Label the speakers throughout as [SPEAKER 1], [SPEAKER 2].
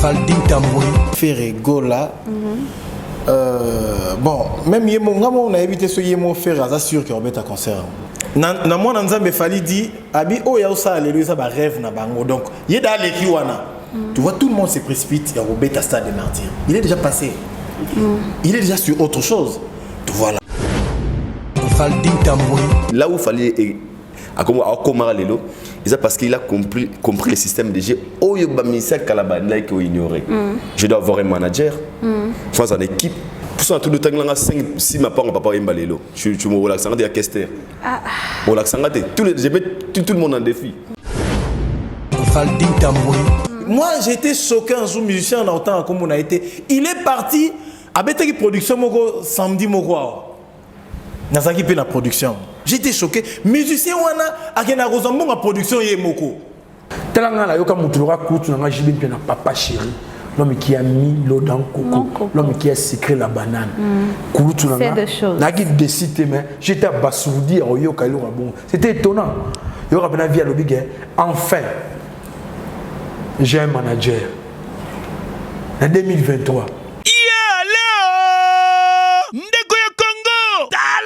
[SPEAKER 1] Faldin Tamboui Ferré Gola. Bon, même Yemo, on a évité ce Yemo Ferré, c'est sûr qu'il remet à concert. Na moi Nzambe Fali dit abi o ya ça alléluia ça ba rêve na bango donc yeda le kiwana. Tu vois tout le monde se précipite et Robert à stade de martyr. Il est déjà passé. Il est déjà sur autre chose. Tu vois là. Faldin Tamboui.
[SPEAKER 2] Là où il fallait à comment lelo, c'est parce qu'il a compris le système de jeu. Oh yo ba misel kalabanda qui ignoré. Je dois avoir un manager. Face en équipe. Pour ça tout le temps là 5 6 ma pas papa yemba lelo. Tu me relaxes à Kester. Relaxes tout le monde en défi.
[SPEAKER 1] Faldin Tamboui. Moi j'étais choqué un jour musicien dans autant comme on a été. Il est parti avec une production moko samedi moko. Nazaki pe na production. J'étais choqué. Musicien wana akena rozambo na production yemoko.
[SPEAKER 3] Telanga la yoka mutulora kutu na jibi pe na papa chéri. L'homme qui a mis l'eau dans le coco, l'homme qui a sécré la banane. C'est des choses. Naki décidé mais j'étais abasourdi au yoka yoka bon. C'était étonnant. Yoka bena via le big. Enfin, j'ai un manager. En 2023.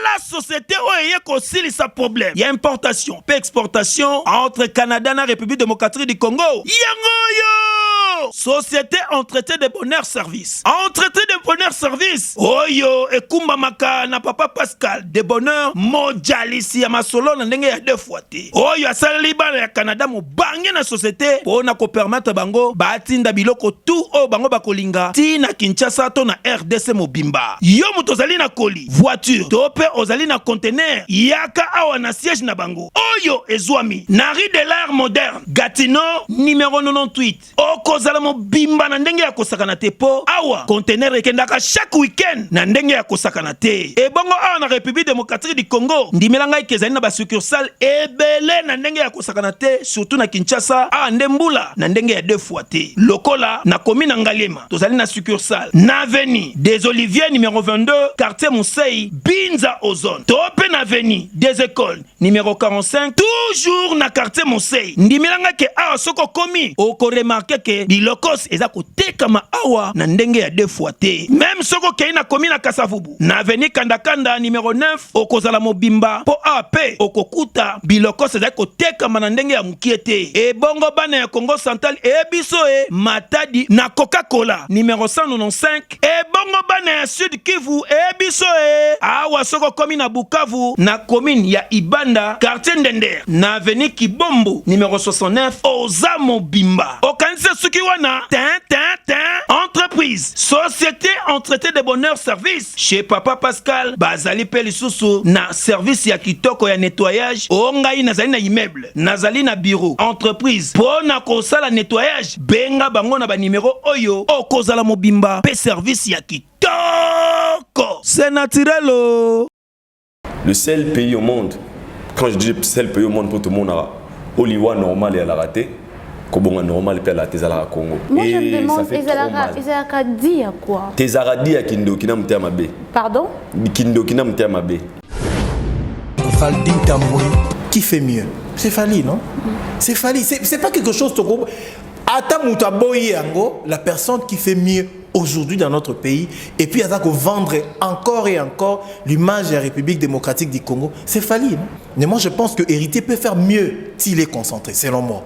[SPEAKER 4] La société a sa problème. Il y a importation, pas exportation entre Canada et la République démocratique du Congo. Yangoyo! Société entretien de bonheur service. Entretien de bonheur service. Oyo et Kumbamaka na papa Pascal de bonheur mondialisi ya masolo na ndenge ya 2 fois te. Oyo asala libana ya Canada mo bangi na société pour na ko permettre bango batinda biloko tout o bango bakolinga ti na Kinshasa to na RDC mobimba. Yo mutozali na koli voiture tope ozali na conteneur yaka awa na siège na bango. Oyo ezwami na rue de l'art moderne Gatineau numéro 98. Okozala mobimba na ndenge ya kosakana te po awa conteneur ekendaka chaque week-end na ndenge ya kosakana te. E bongo awa na République démocratique du Congo ndimelanga ikezali na ba succursale ebele na ndenge ya kosakana te surtout na Kinshasa awa ndembula na ndenge ya 2 fois te. Lokola na commune Ngalema tozali na succursale na avenue des Oliviers numéro 22 quartier Mousseï Binza Ozone. Tope na avenue des Écoles numéro 45 toujours na quartier Mousseï. Ndimelanga ke awa soko komi oko remarquer ke bilokos eza kotekama awa na ndenge ya 2 fois te. Même soko kei na komi na Kasavubu na avenue Kandakanda numéro 9 okozala mobimba po AP okokuta bilokos eza kotekama na ndenge ya mukie te. E bongo bana ya Congo Central e biso e Matadi na Coca-Cola numéro 195. E bongo bana ya Sud Kivu e biso e awa soko komi na Bukavu na commune ya Ibanda quartier Ndender na avenue Kibombo numéro 69 oza mobimba. Okanise suki wana entreprise société entretien de bonheur service chez papa Pascal bazali pe lisusu na service ya kitoko ya nettoyage ongai nazali na immeuble nazali na bureau entreprise pona kosala nettoyage benga bango na ba numéro oyo okozala mobimba pe service ya kitoko c'est naturel.
[SPEAKER 2] Le seul pays au monde, quand je dis seul pays au monde pour tout le monde, Oliwa normal et à la raté, Kobonga normal et à la Tezala Congo.
[SPEAKER 5] Moi je me demande, Ezalaka dit à quoi?
[SPEAKER 2] Tezara dit à Kindo Kinam Tiamabe.
[SPEAKER 5] Pardon?
[SPEAKER 2] Kindo Kinam Tiamabe.
[SPEAKER 1] Faldin Tamboui. Qui fait mieux? C'est Fali, non? C'est Fali. C'est pas quelque chose de gros. Atamuta Boyango, la personne qui fait mieux aujourd'hui dans notre pays, et puis il y a qu'à vendre encore et encore l'image de la République démocratique du Congo, c'est Fali, non? Mais moi je pense que Héritier peut faire mieux s'il est concentré, selon moi.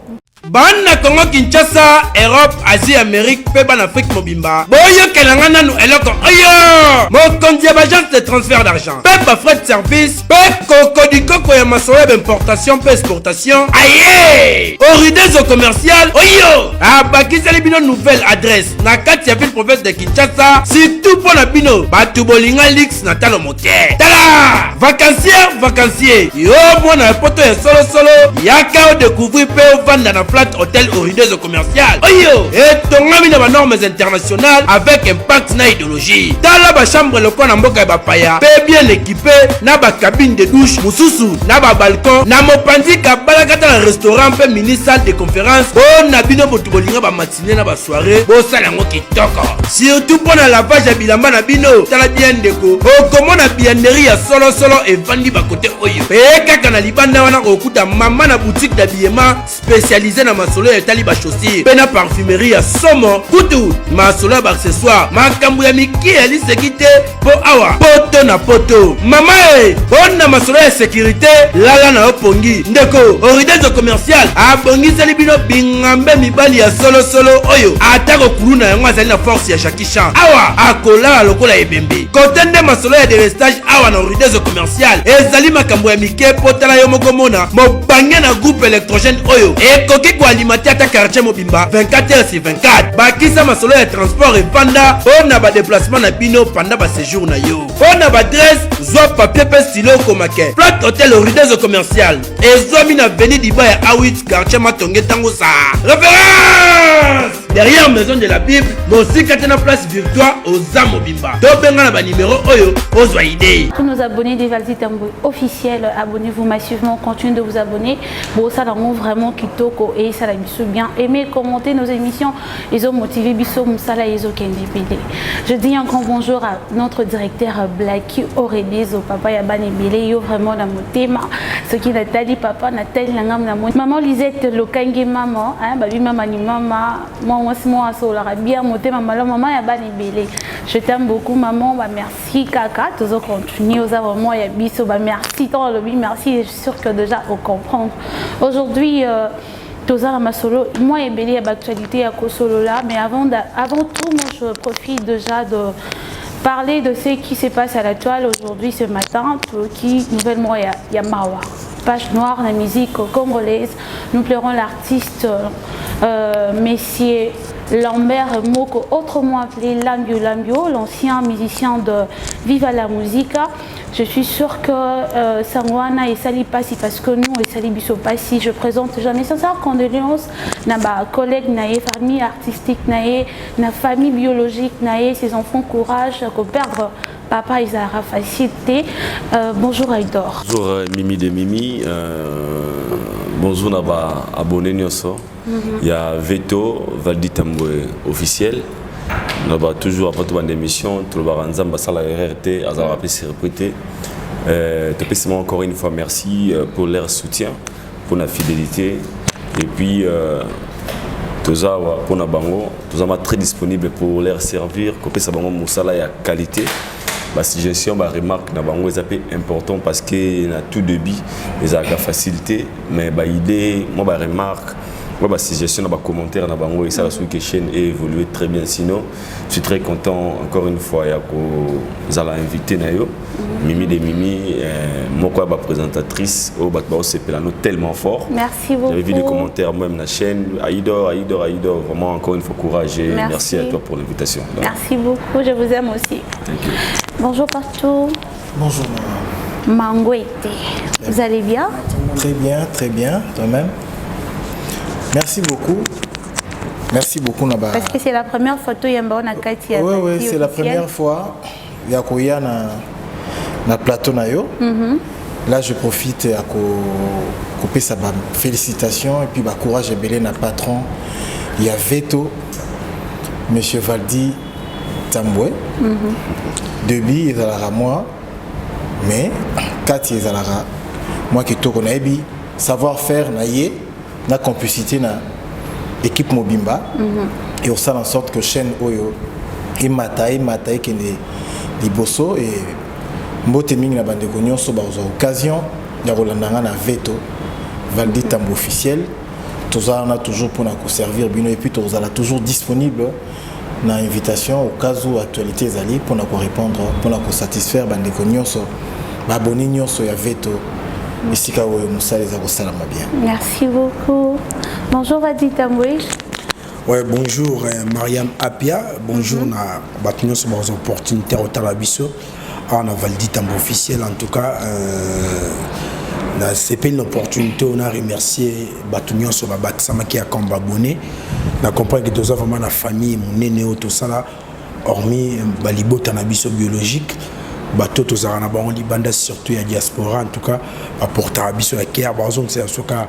[SPEAKER 4] Bana Congo Kinshasa, Europe, Asie, Amérique, pe ban Afrique mobimba. Boyo kelanga nanu eloko. Ayo! Mon compte d'agence de transfert d'argent. Pe ba frais de service, pe kokodiko ko ya masoya d'importation pe exportation. Aye! Oridezo commercial. Oyo! Abakiseli bino nouvelle adresse. Na kati ya ville province de Kinshasa, surtout pour la bino. Batu bolinga lix na talo moke. Tala! Vacancier. Yo mona poto ya solo. Yaka o découvrir pe o vanda na flat hôtel Oridezo commercial. Oyo! Et tongami na ba normes internationales avec impact na idéologie. Tala ba chambre loko na mboka ba paya. Pe bien équipé na ba cabine de douche, mususu na ba balcon, na mopanzi ka balakata na restaurant pe mini salle de conférence. On na bino botu bolinga ba matinée na ba soirée. Bo sala ngo kitoko. Surtout pour la lavage ya bilamba na bino. Tala bien ndeko. O comment na biennerie ya solo et vandi ba côté oyo. Pe kaka na libanda wana okuta mama na boutique d'habillement spécialisée
[SPEAKER 3] spécialisé na masolo ya etali bachaussure mpe na parfumerie ya somo kutu masolo ya baaccessoire makambo ya miki eliseki te mpo awa poto na poto mama e mpona masolo ya sécurité lala na yo pongi ndeko oridezo commercial abongiseli bino bingambe mibali ya solosolo oyo ata kokulu na yango azali na force ya Jackie Chan awa akolala lokola ebembe kote nde masolo ya delestage awa na oridezo commercial ezali makambo ya mike potala yo moko mona mobange na groupe électrogène oyo ekoki koalimate ata quartier mobimba 24h/24 bakisa masolo ya transport evanda mpona badéplacement na bino panda baséjour na yo mpona badresse zwa papier mpe stylo komake Flat Hotel oridezo commercial ezwami na veni diba ya awit quartier matonge tango sa référence derrière maison de la Bible mosika te na place Victoire oza mobimba tobenga na banuméro oyo ozwa idée.
[SPEAKER 5] Tous nos abonnés des Valdi Tamboué officiels, abonnez-vous massivement, continuez de vous abonner. Bon, ça rend vraiment kitoko et ça la biso bien. Aimez, commentez nos émissions, ils ont motivé biso msala ils ont kendipélé. Je dis un grand bonjour à notre directeur Blacky Aurélizo papa ya bani belé yo vraiment na motema. Ce qui Nathalie papa Nathalie ngam na maman Lisette lokangi maman hein babi mama ni mama moi sola bien motema maman ya bani belé. Je t'aime beaucoup maman, bah merci kaka, tous au continuer aux avant il y a biso, bah merci tant le merci, je suis sûre que déjà on comprend. Aujourd'hui tous à ma solo, moi et Béli à l'actualité à solo là, mais avant tout moi je profite déjà de parler de ce qui se passe à la toile aujourd'hui ce matin, qui nouvellement il y a Mawa. Page noire, la musique congolaise. Nous pleurons l'artiste Messier Lambert Moko, autrement appelé Lambio, l'ancien musicien de Viva la Musica. Je suis sûre que Sangwana et Sali Passi, parce que nous et Sali Bisso Passi, je présente jamais sincère condoléances à ma collègue Naé, famille artistique Naé, na famille biologique Naé, ses enfants courage, qu'on perdre. Papa Isara Facilité. Bonjour Aïdor.
[SPEAKER 2] Bonjour Mimi de Mimi. Bonjour Naba abonné Nyoso. Il y a Veto, Valdi Tamboué officiel. Nous avons toujours après toute émission, tout le baranzam basala RRT, azara rappelé c'est répété. Encore une fois merci pour leur soutien, pour la fidélité et puis tout ça pour na bango, tout ça très disponible pour leur servir, copier sa bango musala ya qualité. La suggestion, ma remarque, c'est important parce que a tout débit, les a la facilité, mais l'idée, moi ma remarque, moi ma suggestion, ma commentaire, et ça la chaîne a évolué très bien. Sinon, je suis très content encore une fois vous allez inviter Nayo, Mimi de Mimi, moi quoi ma présentatrice, au Batbao c'est tellement fort.
[SPEAKER 5] Merci beaucoup.
[SPEAKER 2] J'avais vu les commentaires même la chaîne, Aïdor, vraiment encore une fois courage et merci à toi pour l'invitation.
[SPEAKER 5] Merci beaucoup, je vous aime aussi. Bonjour partout.
[SPEAKER 1] Bonjour.
[SPEAKER 5] Mangouete. Vous allez bien?
[SPEAKER 1] Très bien, toi-même. Merci beaucoup. Merci beaucoup Naba.
[SPEAKER 5] Parce que c'est la première photo Yamba na Kati.
[SPEAKER 1] Oui, c'est la première fois. Yakoya na plateau nayo. Là je profite à couper sa félicitations et puis bah courage et belé na patron. Il y a Veto, Monsieur Valdi Tamboué. Debi ils allaient moi, mais Kati ils allaient moi qui te connais bi savoir-faire naïe na complicité na équipe Mobimba et on sait en sorte que chaîne Oyo et Mataï qui est Liboso et Mboteming na bande de so ba occasion ya Rolandanga na Veto Valdi Tamboué officiel tout ça on a toujours pour nous servir bino et puis tout ça toujours disponible na invitation au cas où actualité zali pour nous répondre pour nous satisfaire bande de nyonso ba abonné nyonso ya Veto ici ka oyo musala za ko salama bien.
[SPEAKER 5] Merci beaucoup. Bonjour Valdi Tamboué.
[SPEAKER 3] Ouais, bonjour Mariam Apia, bonjour na batunyo sur nos opportunités au Talabiso, on a Valdi Tamboué officiel en tout cas c'est pas une opportunité on a remercié batunyo sur Batsama qui a comme abonné, na comprendre que tous vraiment la famille mon néné tout ça là hormis balibo Tanabiso biologique bato tozara na bango libanda surtout ya diaspora en tout cas apporter abiso ya care bazon c'est ce cas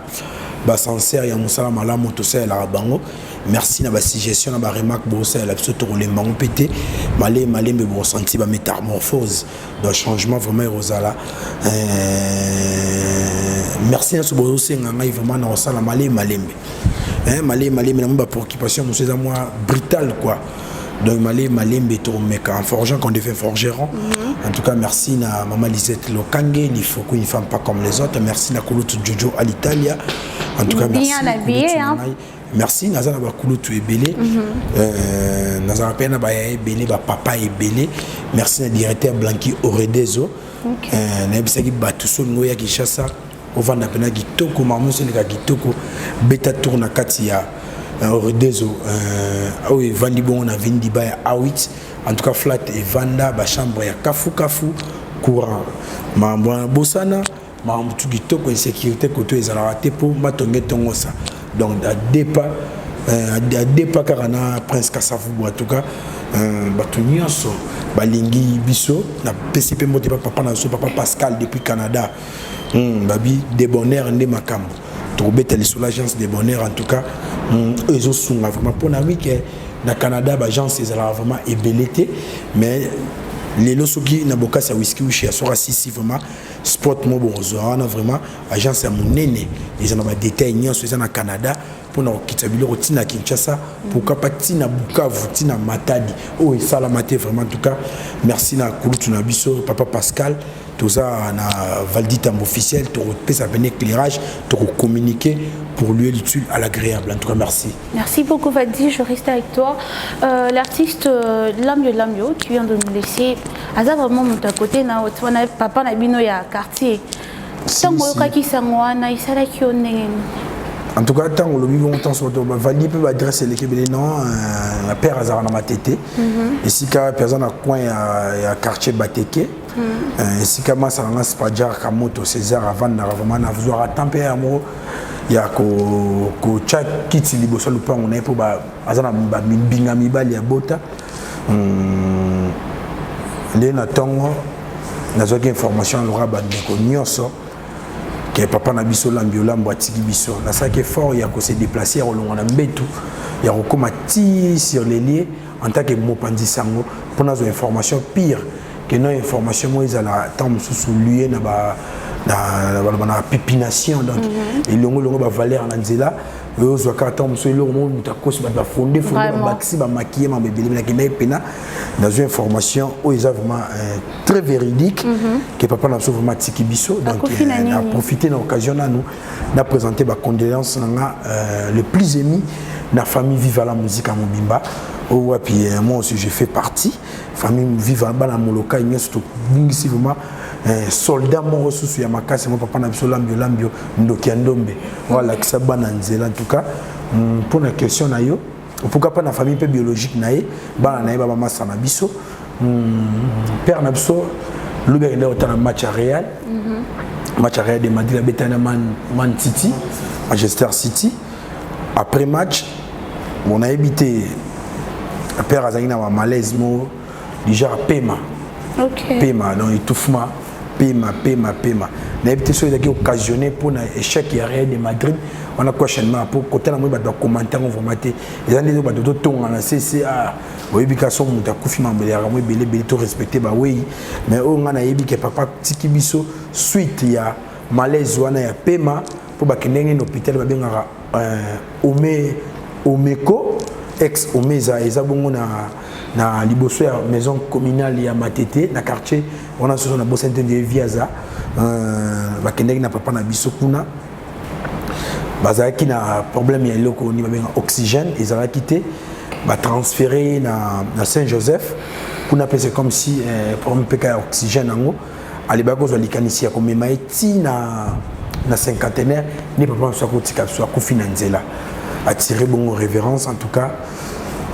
[SPEAKER 3] ba sincère ya musala malamu to ça la bango merci na ba suggestion na ba remarque bo ça la biso to le bango pété malé mais bon senti ba métamorphose d'un changement vraiment rosala merci à ce beau c'est nganga vraiment na sala malé malembe hein malé mais la préoccupation c'est moi brutal quoi. Donc malé béto mais en forgeant qu'on devait forgeron. En tout cas merci na maman Lisette Lokange, il faut qu'une femme pas comme les autres. Merci na Kulutu Jojo à l'Italia. En tout cas merci.
[SPEAKER 5] Bien habillé hein.
[SPEAKER 3] Merci nazana ba Kulutu ebele. Nazana pena ba ebele ba papa ebele. Merci na directeur Blanqui Oredezo. OK. Na bisaki ba tuso ngoya Kinshasa. Ovanda pena kitoko mamuso nika kitoko beta tourna kati ya Oredezo oui vandi bon na vindi ba ya awit. En tout cas flat et vanda ba chambre ya kafu courant ma bosana ma mutu kitoko insécurité koto ezala raté pour matonge tongo ça. Donc à départ karana prince Kasavubu en tout cas batu nyonso balingi biso na PCP moté papa na so papa Pascal depuis Canada babi de bonheur ndé makambo trouver telle sur l'agence de bonheur en tout cas ezo sunga vraiment pour na week na Canada l'agence ezala vraiment ébelité mais les losoki na boka sa whisky ou chez sora sisi vraiment sport mo bonzo on a vraiment agence ya monene ils ont ba détails nyonso ils na Canada pour na kitabilo rotina Kinshasa pour kapatina Bukavu tina Matadi oh et salamate vraiment en tout cas merci na Kulutu na biso papa Pascal tout ça na Valdita officiel to pesa ben éclairage to communiquer pour lui l'utile à l'agréable en tout cas merci.
[SPEAKER 5] Merci beaucoup Valdi, je reste avec toi. L'artiste Lamio qui vient de nous laisser aza vraiment mon à côté na otwana papa na bino ya quartier. Tango yoka sangwa na isala ki onenge.
[SPEAKER 3] En tout cas, tant que le vivant temps sur le Valdi peut adresser l'équipe de non, la père Azara na matete. Et si quand personne a coin à quartier Bateke. Et si quand moi ça lance pas jar Kamoto César avant na vraiment na vouloir attendre amour. Il y a ko chat kiti liboso le pan on est pour ba Azana ba binga mibali ya bota. Les na tongo na zoki information l'aura ba ndeko nyonso. Que papa na biso lambiola mbwatiki biso na ça qui est fort il y a que se déplacer au long na mbetu il y a rekomati sur les lieux en tant que mopandi sango pour nos informations pire que nos informations moi ils ala tant sous lieu na ba na pépination donc et longo ba valeur na nzela eux zo ka tant so lo mo mutakos ba fondé ba maxi ba maquiller ma bébé na kina pena dans une information où ils ont vraiment très véridique que papa n'a vraiment tiki biso donc on a profité de l'occasion à nous n'a présenté ma condoléances le plus émis la famille vive à la musique à Mobimba ou puis moi aussi j'ai fait partie famille vive à la Moloka il y a surtout vraiment soldat mon ressource ya makasi mon papa na biso lambio ndoki ndombe voilà que ça bananzela en tout cas pour la question na yo pourquoi pas na famille peu biologique naé bana naé baba masa na biso père na biso lubere na otana match Real de Madrid la betana Man City Manchester City après match on a habité père azangina wa malaise mo déjà pema pema donc étouffement pema na habité so qui occasionné pour un échec ya Real de Madrid on a questionnement pour côté na moi ba commentaire on va mater les années ba do tonga na CCA boyebikaso muta kufi mambele ya moi belé to respecter ba oui mais on a yebi que papa tiki biso suite ya malaise wana ya pema pour ba kendenge na hôpital ba bengara Omeko ex Omeza eza bongo na liboso ya maison communale ya Matete na quartier on a so na bosente de Viaza ba kendenge na papa na biso kuna bazaki na problème ya loko ni ba benga oxygène ils ont quitté ba transféré na Saint-Joseph kuna pese comme si problème peka oxygène ngo ali ba ko zo likanisi ya ko mema eti na cinquantenaire ni papa so ko tika so ko finanzela attirer bon révérence en tout cas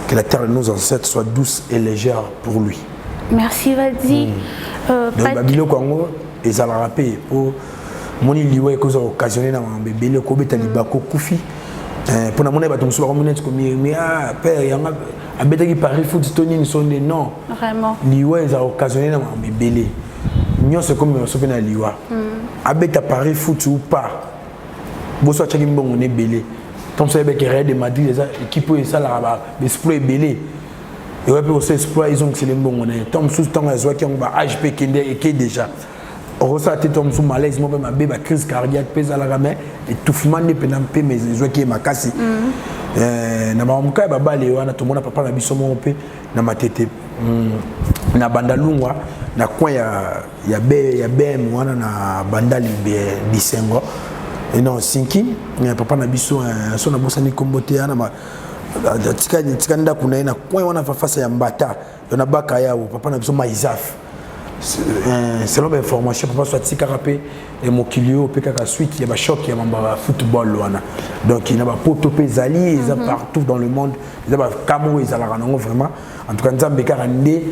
[SPEAKER 3] que la terre de nos ancêtres soit douce et légère pour lui.
[SPEAKER 5] Merci Valdi.
[SPEAKER 3] Donc babilo kongo ezala rapé pour moni liwe ko zo occasionné na bébé le ko beta libako kufi pour na mona ba tonso ba monete ko mi père yanga abeta ki Paris foot toni ni sonde non
[SPEAKER 5] vraiment
[SPEAKER 3] liwe ezala occasionné na bébé nyonso comme so na liwa abeta Paris foot ou pas boso tchaki mbongo ne belé comme ça avec Real de Madrid les équipe ça là exploit belé et ouais aussi exploit ils ont que c'est les bons on est tom sous temps à qui on va HP Kende et qui déjà ça te tombe sous malaise moi ma bébé crise cardiaque pesa la gamme étouffement ne peut n'empêcher mes yeux qui makasi na ba muka ba bale wana to mona papa na biso mo pe na matete na bandalungwa na coin ya BM wana na bandali bisengo et non sinki papa na biso so na bosani kombote na ma tika nda kuna na coin wana face ya mbata na baka ya papa na biso maizaf selon mes informations papa soit tika rapé et mokilio pe kaka suite ya ba choc ya mamba football wana donc il na ba poto pe zali ils partout dans le monde ils ba kamo ils ala rango vraiment en tout cas nzambe kaka ndé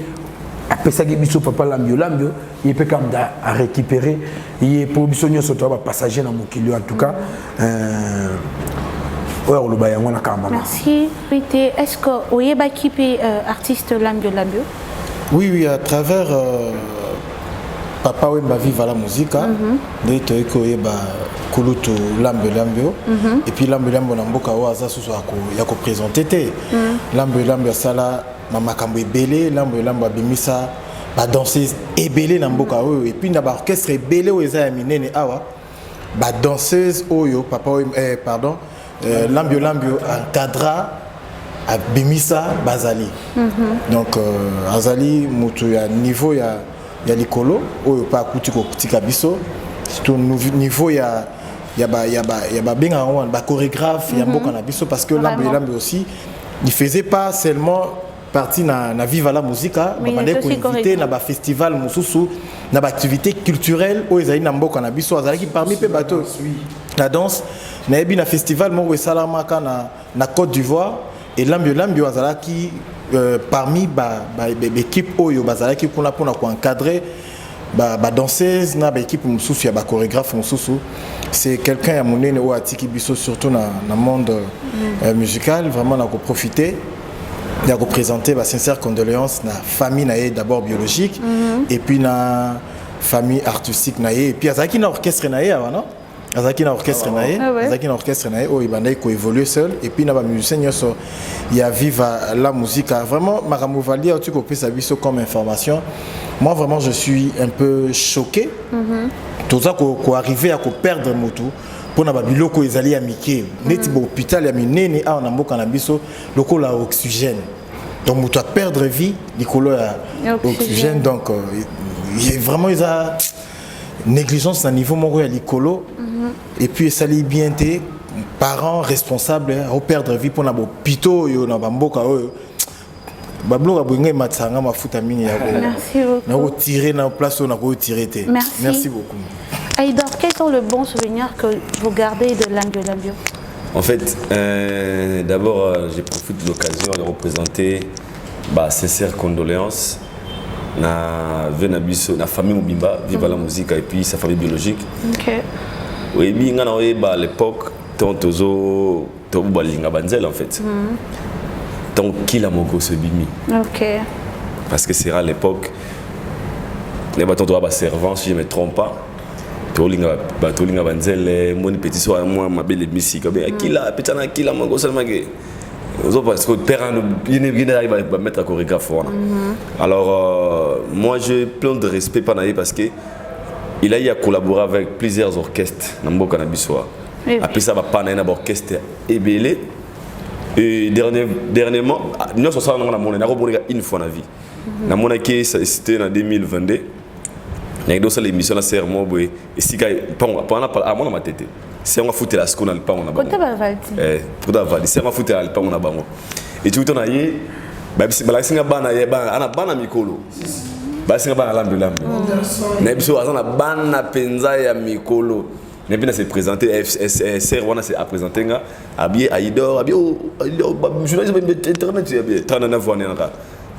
[SPEAKER 3] après ça biso papa lambio il peut comme à récupérer il pour biso nyoso to ba passager na mokilio en tout cas
[SPEAKER 5] merci. Est-ce que vous avez équipé artiste Lambio?
[SPEAKER 1] Oui, à travers Papa Wemba Viva la musique, nous avons Kulutu Lambio, et puis Lambio na mboka waza susu yako présenter Lambio sala mama kambo ebele Lambio bimisa ba danseuse ebele na mboka oyo, et puis na ba orchestre ebele o eza ya minene awa ba danseuse oyo Papa pardon Lambio encadra à Bimisa Bazali. Donc Azali mutu ya niveau ya likolo oyo pa kutiko kutika biso surtout niveau ya benga wan ba chorégraphe ya mboka na biso parce que Lambio aussi il faisait pas seulement partie na Viva la Musica babande ko invité na ba festival mususu na ba activité culturelle oyo ezali na mboka na biso azali ki parmi pe bateau la danse na ebi na festival moko esalamaka na Côte d'Ivoire et Lambio azalaki parmi l'équipe oyo bazalaki kuna pona ko encadrer ba danseuse na ba équipe mususu ya ba chorégraphe mususu. C'est quelqu'un ya monene o atiki biso surtout na monde musical vraiment na ko profiter de représenter ba sincère condoléances na famille na d'abord biologique et puis na famille artistique na et puis azalaki na orchestre na non azaki na orchestre nae azaki na orchestre nae o ibandai ko évoluer seul et puis na ba musicien nyoso ya Viva la musique vraiment makambo valia tu ko pesa biso comme information. Moi vraiment je suis un peu choqué tout ça ko arriver à ko perdre motu pour na ba biloko ezali ya mike neti ba hôpital ya minene a na mboka na biso loko la oxygène donc motu a perdre vie likolo ya oxygène donc il vraiment ils a négligence à niveau moko ya likolo et puis ça li bien té parents responsables au perdre vie pour na bo pito yo na bamboka oyo babloka bwenge matsanga mafuta mingi ya ko na ko tirer na place on a ko tirer té. Merci beaucoup.
[SPEAKER 5] Aïdor, quels sont les bons souvenirs que vous gardez de Lambio?
[SPEAKER 2] En fait, d'abord, j'ai profité de l'occasion de représenter sincères condoléances na Venabiso, na famille Mobimba, Viva la musique et puis sa famille biologique. OK. Oui, bien à l'époque, Tontozo, Tobubalinga Banzel en fait. Donc qui l'a mon gosse bimi.
[SPEAKER 5] OK.
[SPEAKER 2] Parce que c'est à l'époque, les bâtons doivent servant si je ne me trompe pas. Tolinga Banzel, mon petit soir moi ma belle musique. Qui l'a petana qui l'a mon gosse magé. Parce que le père arrive à mettre un chorégraphe. Alors, moi, j'ai plein de respect pour Naïe parce qu'il a eu à collaborer avec plusieurs orchestres dans le Canabissoa. Après ça, il y a un orchestre ébélé. Et dernièrement, nous sommes une fois dans la vie. C'était en 2022. Il y a une émission de serment. Et si on ma tête. Si on a foutu la seconde, on a pas. Pour d'avoir si on a foutu la on a pas. Et tout on a eu, singa bana ana bana mikolo. Singa bana Lambio. Nebiso azana bana penza ya mikolo. Nebina s'est présenté SR wana s'est présenté nga habillé Aïdor journaliste internet habillé 39 ans nanga.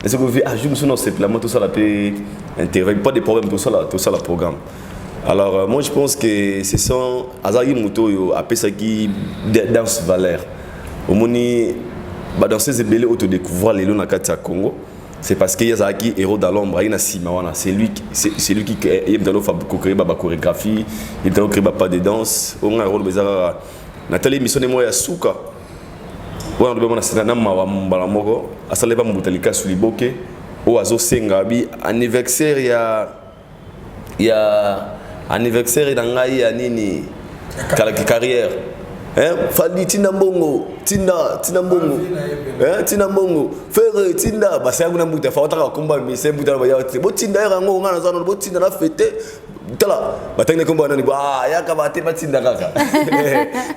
[SPEAKER 2] Est-ce que vous avez ajouté sur notre plan tout ça la paix intérêt pas de problème tout ça le programme. Alors moi je pense que ce sont Azari Muto appelé ça qui danse valeur. Au moni danseuse belé auto découvrir les lots na kati Congo. C'est parce qu'il y a Azaki héros dans l'ombre, il y a Simawana, c'est lui qui est dans le créer ba chorégraphie, il dans créer pas de danse, on a rôle bezara Nathalie mission moi ya suka. On doit na na mbala moko, asale ba mutalika suliboke, o azo senga bi anniversaire ya il y a anniversaire dans ngai ya nini carrière Fali tina mbongo tina mbongo tina mbongo fere tina basi yangu na mbuta fa otaka komba mise mbuta ba yati bo tina era ngo ngana zano bo tina na fete tala batenge komba nani ba yaka ba te batinda kaka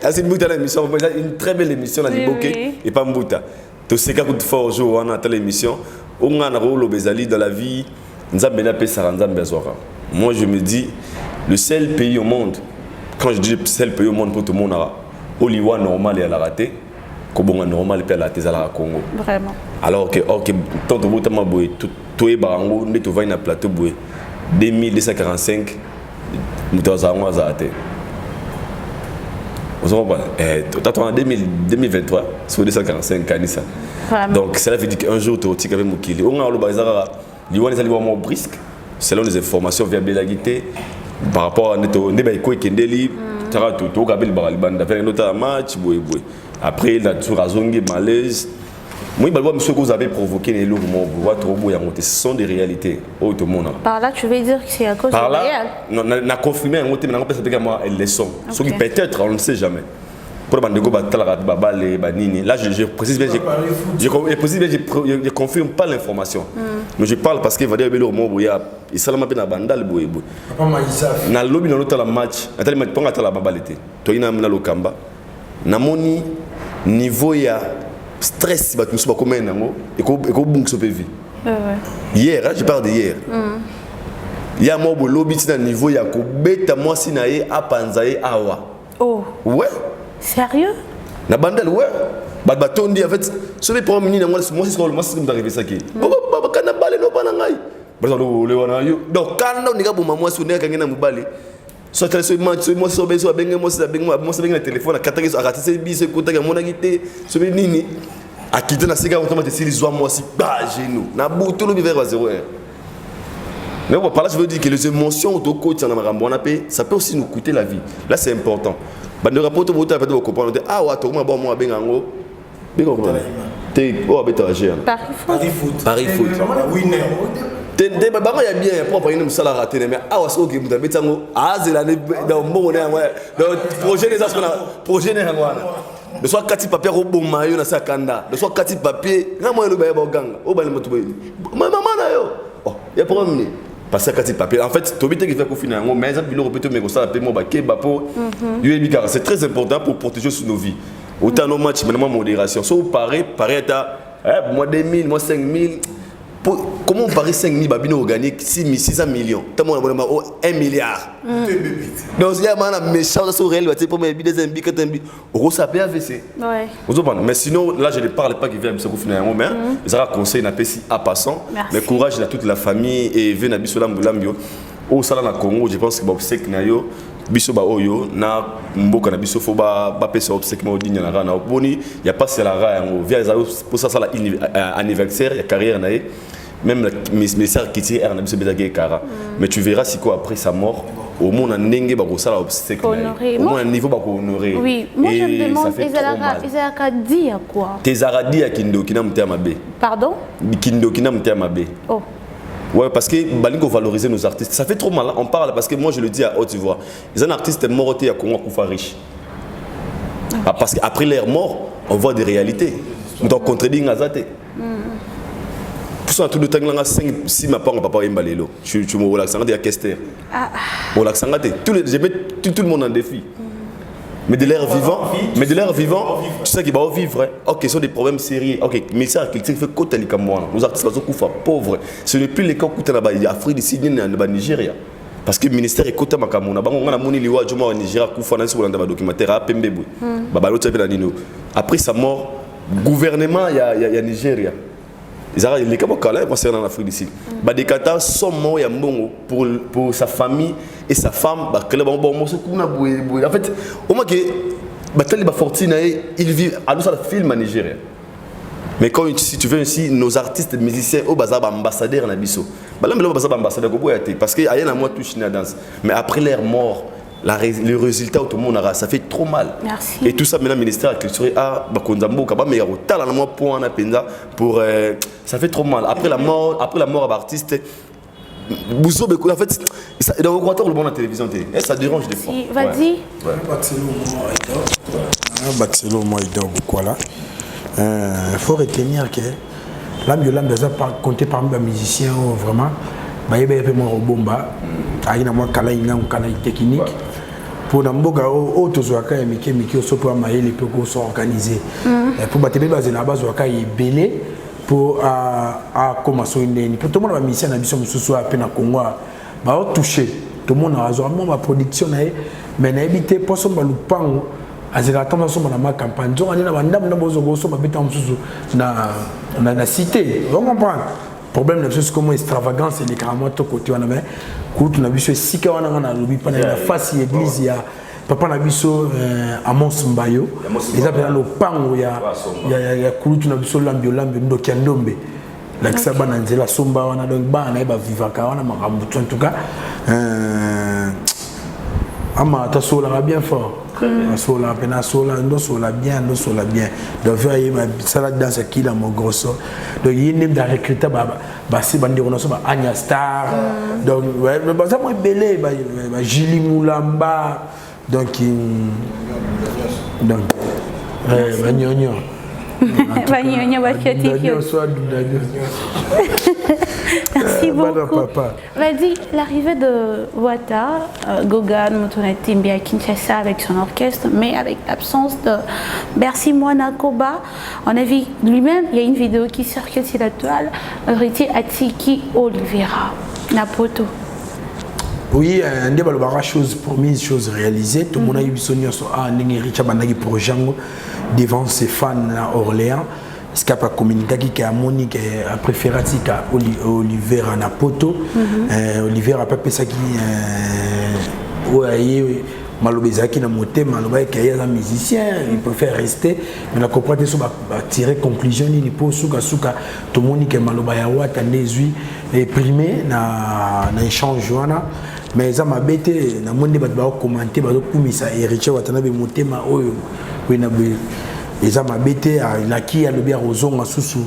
[SPEAKER 2] c'est une mbuta na émission une très belle émission na liboke et pas mbuta to seka coup de fort jour on a telle émission on ngana rolo bezali dans la vie nzambe na pesa nzambe azwaka. Moi je me dis le seul pays au monde, quand je dis le seul pays au monde pour tout le monde Oliwa normal et à la raté, Kobonga normal et à la raté à la Congo.
[SPEAKER 5] Vraiment.
[SPEAKER 2] Alors que tant que vous avez tout est barango, net au vaina plateau boué 2245, nous avons raté. Vous comprenez? En 2023, sur 245 canisa. Donc cela veut dire qu'un jour tu as avec Mukili. On a le bazar, Liwan les aliments brisques, selon les informations via Belagité, par rapport à Neto Nebaiko et Kendeli. Tout Gabriel Baralibanda fait un autre match, après il a toujours razonné malaise. Moi, je vous avez provoqué les loups, ce sont des réalités.
[SPEAKER 5] Par là, tu veux dire que c'est à cause de réel?
[SPEAKER 2] Non, on a confirmé, on a fait une leçon. Peut-être, on ne sait jamais. Pour là, je précise bien, je confirme pas l'information. Mais je parle parce qu'il va dire que il s'est mis dans la bandale. Na lobby dans l'autre match, attends, mais pas la babalité. Toi, il y a un lokamba. Na moni niveau ya stress, tu sais pas comment nango. Et qu'on bouge sur PV. Hier, je parle d'hier. Il y a un lobby dans niveau ya ko beta moi sinaye a panzaye awa.
[SPEAKER 5] Oh.
[SPEAKER 2] Ouais.
[SPEAKER 5] Sérieux?
[SPEAKER 2] Na bandale ouais. Batondi en fait, ce n'est pas mini moi c'est ce qui m'est arrivé ça qui. Baba kana balé no bana ngai. Donc quand on est bon moi sur nek ngena mubali. So tele so match moi so beso benga moi benga téléphone kataki so akati se bise kutaka mona gite so nini akite na sika automate si les moi si ba genou na butu lo vers 0 heure. Mais par là je veux dire que les émotions au coach en marambo ça peut aussi nous coûter la vie. Là c'est important. Bande rapport to boto peut comprendre ah wa to bon moi benga ngo benga ko te o abeta agir. Paris foot. Winner. Tende baba ya bien propre ine musala raté mais awa so ke muta betango azela ne dans mbongo na ngwa donc projet les asona projet ne ngwana de soit kati papier au bon mayo na sa kanda de soit kati papier na moyo lo ba ganga o ba le moto mama na yo oh ya problème ni parce que kati papier en fait to bité qui fait ko fina ngo mais ça bilo repéter mais ko ça papier mo ba ke ba po UEB car c'est très important pour protéger sur nos vies autant nos matchs maintenant modération so pareil à moi 2000 moi 5000. Comment on parie 5 000 babino organique 600 millions? T'as mon abonnement 1 milliard. Donc il y a un méchant sur réel, tu sais, pour mes billets, des billets, des billets. On ça peut AVC. Ouais. Mais sinon, là, je ne parle pas qu'il vient à Bissau finalement, mais ça va conseiller n'a pas si à passant. Mais courage à toute la famille et venez à Bissau Lambulambio. Au Salana Congo, je pense que Bobsek Nayo. Biso ba oyo na mboka na biso fo ba pesa obsèque mo dinya na rana boni ya pas c'est la ra yango via pour ça la anniversaire ya carrière nae même mes sœurs qui tirent na biso bezage kara mais tu verras si quoi après sa mort au monde en ndenge ba ko sala obsèque au moins niveau ba ko honorer.
[SPEAKER 5] Oui, moi je me demande Ezalaka dit à quoi?
[SPEAKER 2] Tes aradi ya kindo kina mtema be. Pardon? Kindo kina mtema be. Oh. Ouais, parce que Balingo valoriser nos artistes. Ça fait trop mal. On parle parce que moi je le dis à haute voix. Les artistes morts à Congo Koufa riche. Parce qu'après leur mort, on voit des réalités. Donc contredire Ngazate. Pour ça, tout le temps, 5-6 ma part, papa Mbalelo. Tu me relaxes, on a Kester. Relaxes, tout le monde en défi. Mais de l'air vivant, tu sais qu'il va vivre. Ok, ce sont des problèmes sérieux. Ok, mais ça, qui fait côté les Camerounais. Nos artistes sont pauvres. Ce n'est plus les cas côté là-bas. Afrique du Sud, au Nigeria. Parce que le ministère est côté ma Cameroun. On a moni liwa juma au Nigeria. Koufa na sur le documentaire à Pembebou. Babalo tsabe na nino. Après sa mort, gouvernement ya Nigeria. Les Camerounais concernant l'Afrique du Sud. Badekata sont morts ya mbongo pour sa famille et sa femme. En fait, au moins que Batali Bafortine, il vit à nous ça le film en Nigeria. Mais quand si tu veux aussi nos artistes musiciens au bazar ambassadeurs na biso. Bah là mais le bazar ambassadeur ko boyate parce que ayana moi touche na danse. Mais après leur mort le résultat tout le monde ça fait trop mal. Merci. Et tout ça maintenant le ministère de la culture bakonzambo ka ba mais tala na moi point na penza pour ça fait trop mal après la mort à artiste Bousso en fait dans le croateur le bon la télévision ça dérange des fois.
[SPEAKER 5] Vas-y.
[SPEAKER 3] Baxelo moi il dort beaucoup là. Faut retenir que l'ambiance ça pas compté parmi les musiciens vraiment ba yebe pe mo bomba aina moi kala ina kana technique pour namboga auto zoaka ya miki so pour maïle pe ko so organiser pour batebe base na base zoaka yi belé pour à commencer une pour tout le monde va musicien na biso mususu a pe na Congo ba toucher tout le monde a zo ma production na mais na habité poso ba lupango azela tamba so na ma campagne zo na banda na bozo go so ba beta mususu na cité vous comprenez problème de choses comme extravagance et les carrément tout côté on a mais quand on a vu ce sika on a lobby pendant la face église il y a papa na biso Amos Mbayo ils appellent le pango il y a kurutu na biso lambio ndo kiandombe la kisaba na nzela somba wana donc ba na ba vivaka wana makambo en tout cas ama ta sola bien fort sola pena sola ndo sola bien donc voyez ma salade dans ce qu'il a mon grosso donc il n'est pas recruté ba si bandi on so ba Anya Star donc ouais mais ça moi belé ba Jili Moulamba donc nyonyo
[SPEAKER 5] Merci beaucoup. Vas-y, l'arrivée de Wata, Gogan, Moutounet Timbi à Kinshasa avec son orchestre, mais avec l'absence de Bercy Moana Koba. On a vu lui-même, il y a une vidéo qui circule sur la toile, héritier Atiki Oliveira, Napoto.
[SPEAKER 3] Oui, on a chose promise, chose réalisée. Tout le monde a eu besoin de projet devant ses fans à Orléans. Ce qui a communiqué qui a Monique a préféré Oliveira na poto. Oliveira a pas fait ça qui malobezaki na moté malobé qui est un musicien, il préfère rester mais la comprendre sur tirer conclusion ni pour suka tout le monde qui malobaya wata ndezui et primé na échange wana mais ça m'a bêté na monde ba commenter ba kumisa héritier watana be motema oyo wena be eza mabete la qui a le bien ozonga susu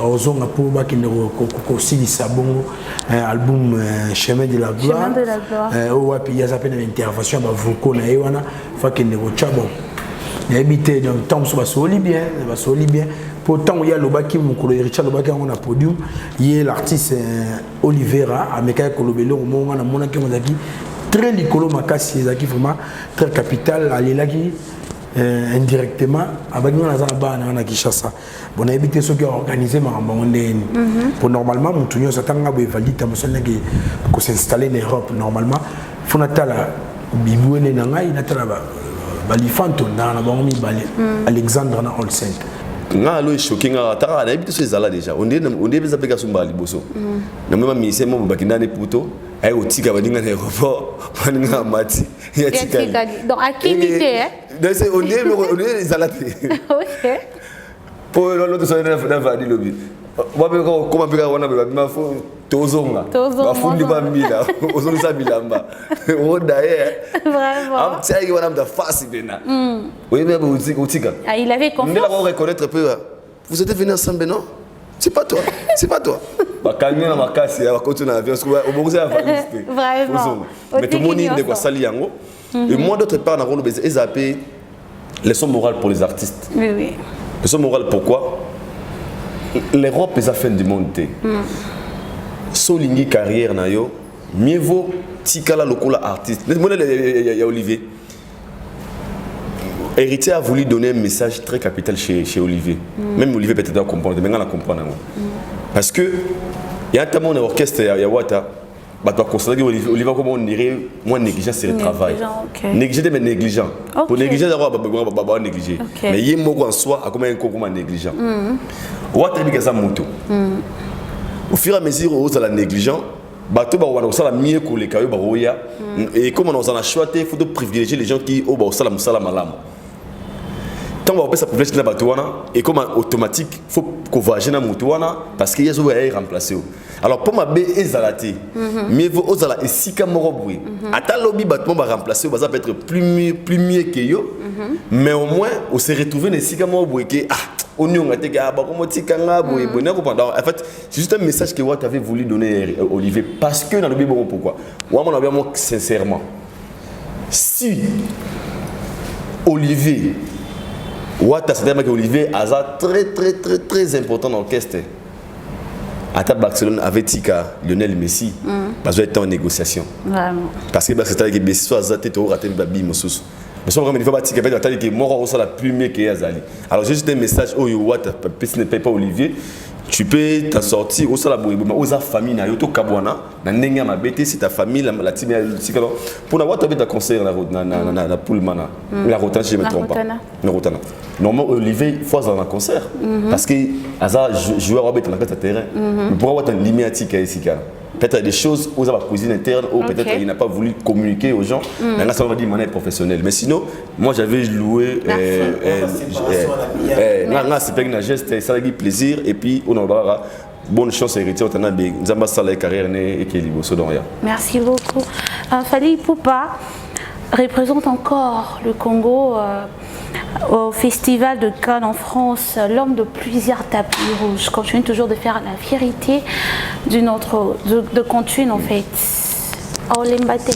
[SPEAKER 3] ozonga pour ba kende ko silisa bongo album chemin de la gloire o wapi ya zapena intervention ba vocaux na ewana fa kende ko chabo na habité donc temps so ba soli bien pourtant il y a le baki mukolo Richard le baki on a podium il l'artiste Oliveira ameka ko lobelo mo na mona ki mozaki très likolo makasi ezaki vraiment très capital alelaki indirectement avec nous na Kinshasa bon a évité ceux qui ont organisé makambo ndeni pour normalement mutunyo satanga bo valide musonna que s'installer en Europe normalement fonatala bibouene na ngai natala ba lifanto na bango mibale Alexandre na Olsen
[SPEAKER 2] nga lo choqué nga ta na habité ces ala déjà on est без applications ba liboso na même mise mo bakina ne puto ay otika badinga na aéroport baninga mati ya tika
[SPEAKER 5] donc à qui était
[SPEAKER 2] donc on est les ala OK pour l'autre soir na va di lobby wa be ko comment be wana be ba fo tozonga ba fundi ba mbila ozonga sa bilamba o dae
[SPEAKER 5] vraiment
[SPEAKER 2] am tsai wana mda fasi bena oui mais otika
[SPEAKER 5] il avait confiance
[SPEAKER 2] on va reconnaître un peu vous êtes venus ensemble non c'est pas toi ba kalmi na makasi ya continuer avion au bongo ça va lister
[SPEAKER 5] vraiment
[SPEAKER 2] mais tout le monde est quoi sali yango et moi d'autre part na rolo beza ezapé leçon morale pour les artistes
[SPEAKER 5] oui
[SPEAKER 2] leçon morale pourquoi l'Europe est la fin du monde solingi carrière na yo mieux vaut tikala lokola artiste il y a Olivier Héritier a voulu donner un message très capital chez Olivier même Olivier peut-être doit comprendre mais on la comprendre parce que il y a tellement d'orchestre il y a Wata bah tu considères que Olivier comment on dirait moins négligent c'est le travail négligent mais négligent pour négliger d'abord bah négliger mais il y a mot en soi à comment négligent Wata dit que ça moto au fur et à mesure où ça la négligent bateau ba wana osala mieux que les kayo ba roya et comme on a choisi il faut privilégier les gens qui au ba osala musala malamu tant on va ça privilégier la bateau wana et comme automatique faut qu'on voyage na mutu wana parce qu'il y a zo ya remplacer alors pour ma be ezalati mieux vaut osala et sika moko boui ata lobby bateau ba remplacer ça peut être plus mieux que yo mais au moins on s'est retrouvé na sika moko boui que oignon était en fait c'est juste un message que Watt avait voulu donner à Olivier parce que dans le bon pourquoi moi sincèrement si Olivier Watt c'est-à-dire que Olivier a très important dans l'orchestre à Barcelone avec Tika Lionel Messi parce qu'il était en négociation
[SPEAKER 5] vraiment
[SPEAKER 2] parce que c'est-à-dire que Messi soit zaté au raté babi mosus mais ça vraiment il faut pas Tika peut-être que moi on la plus mieux que Azali alors j'ai juste un message oh Watt ne paye pas Olivier tu peux t'en sortir au sala boyeboma aux famille na yoto kabwana na nenga mabete c'est ta famille la team pour avoir ta conseil na Pullman la Rotana si je me trompe pas la Rotana normalement Olivier faut dans un concert parce que Aza joueur au dans le terrain mais pour avoir une limite ici peut-être des choses aux la cuisine interne ou peut-être il n'a pas voulu communiquer aux gens maintenant ça on va dire manière professionnelle mais sinon moi j'avais loué c'est pas un geste ça a dit plaisir et puis on aura bonne chance héritier on a bien Nzamba Sala carrière et qui est
[SPEAKER 5] merci beaucoup Fally Ipupa représente encore le Congo au Festival de Cannes en France, l'homme de plusieurs tapis rouges, continue toujours de faire la vérité de Contune en fait. Olembate.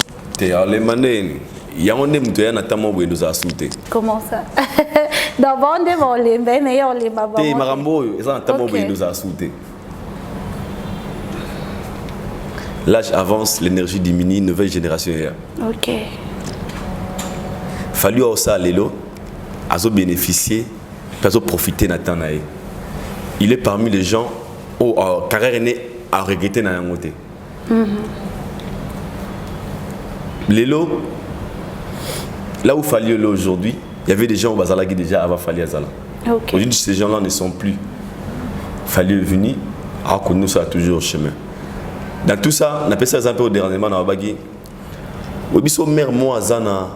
[SPEAKER 5] Comment ça? D'abord on devant les mais on les baba.
[SPEAKER 2] Te marambo ça tamo nous a sauté. L'âge avance, l'énergie diminue, nouvelle génération est là.
[SPEAKER 5] OK.
[SPEAKER 2] Fallu au ça lelo. À bénéficier, à profiter de temps. Il est parmi les gens où la carrière est née à regretter dans la montée. Lélo, là où Fally est aujourd'hui, il y avait des gens au Bazala qui déjà avant Fally Azala. Aujourd'hui, ces gens-là ne sont plus. Fally est venu, a connu ça toujours au chemin. Dans tout ça, on appelle ça un peu au dernièrement dans la bague. Au biso mère moi Azana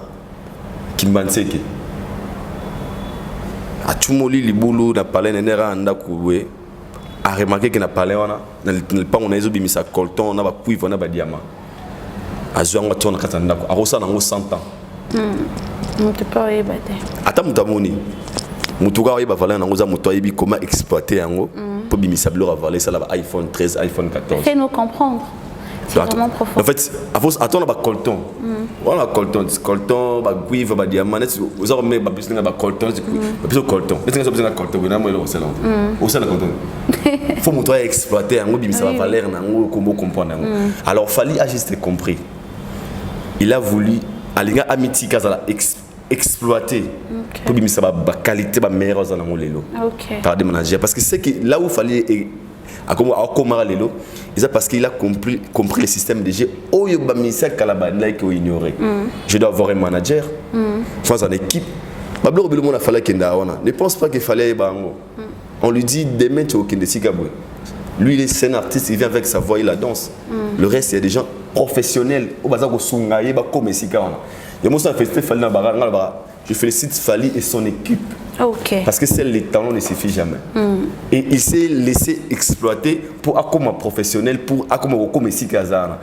[SPEAKER 2] Kimbanseke. A tumoli libulu na palais nenera anda kuwe a remarqué que na palais wana na pas on a ezo bimisa colton na ba cuivre na ba diamant a zonga tona katanda ko a rosa na ngo 100 ans
[SPEAKER 5] mutu pa yebate
[SPEAKER 2] ata mutamoni mutu ga yeba valeur na ngo za mutu yebi comment exploiter yango pour bimisa bleu avaler ça la iPhone 13 iPhone 14
[SPEAKER 5] fais-nous comprendre. C'est vraiment profond.
[SPEAKER 2] En fait, attends, on a colton. On a colton, ba cuivre, ba diamant. Vous avez mis ba business ba colton, ba colton. Mais c'est un colton, mais moi le salon. Au salon colton. Faut montrer exploiter un mobile, ça va valeur na ngo combo comprendre. Alors Fally a juste compris. Il a voulu alinga amitié kazala exploiter pour bim ça ba qualité ba meilleure za na ngo lelo.
[SPEAKER 5] OK.
[SPEAKER 2] Par des managers parce que c'est que là où Fally est c'est parce qu'il a compris le système de jeu. Je dois avoir un manager, faire une équipe. Ne pense pas qu'il fallait. On lui dit demain tu es au Kendesika. Lui il est un artiste, il vient avec sa voix, il la danse. Le reste il y a des gens professionnels. Je félicite Fally et son équipe.
[SPEAKER 5] Okay.
[SPEAKER 2] Parce que seul les talents ne suffit jamais. Et il s'est laissé exploiter pour comme professionnel, pour comme Sikazana.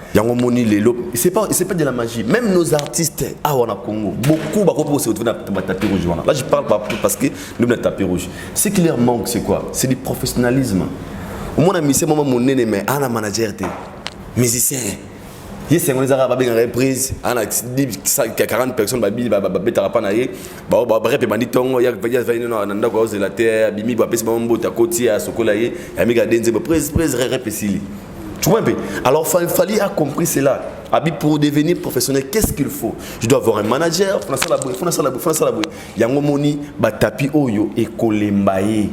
[SPEAKER 2] C'est pas de la magie. Même nos artistes, on a Congo, beaucoup se retrouvent dans le tapis rouge. Là, je parle pas parce que nous sommes dans le tapis rouge. Ce qui leur manque, c'est quoi? C'est du professionnalisme. Au moins, mon nez, mais un manager, musicien. Il y a des reprises, il y a 40 personnes qui sont alors Fally a compris cela. Pour devenir professionnel, qu'est-ce qu'il faut? Je dois avoir un manager, il y a un moni batapi oyo et kolembaye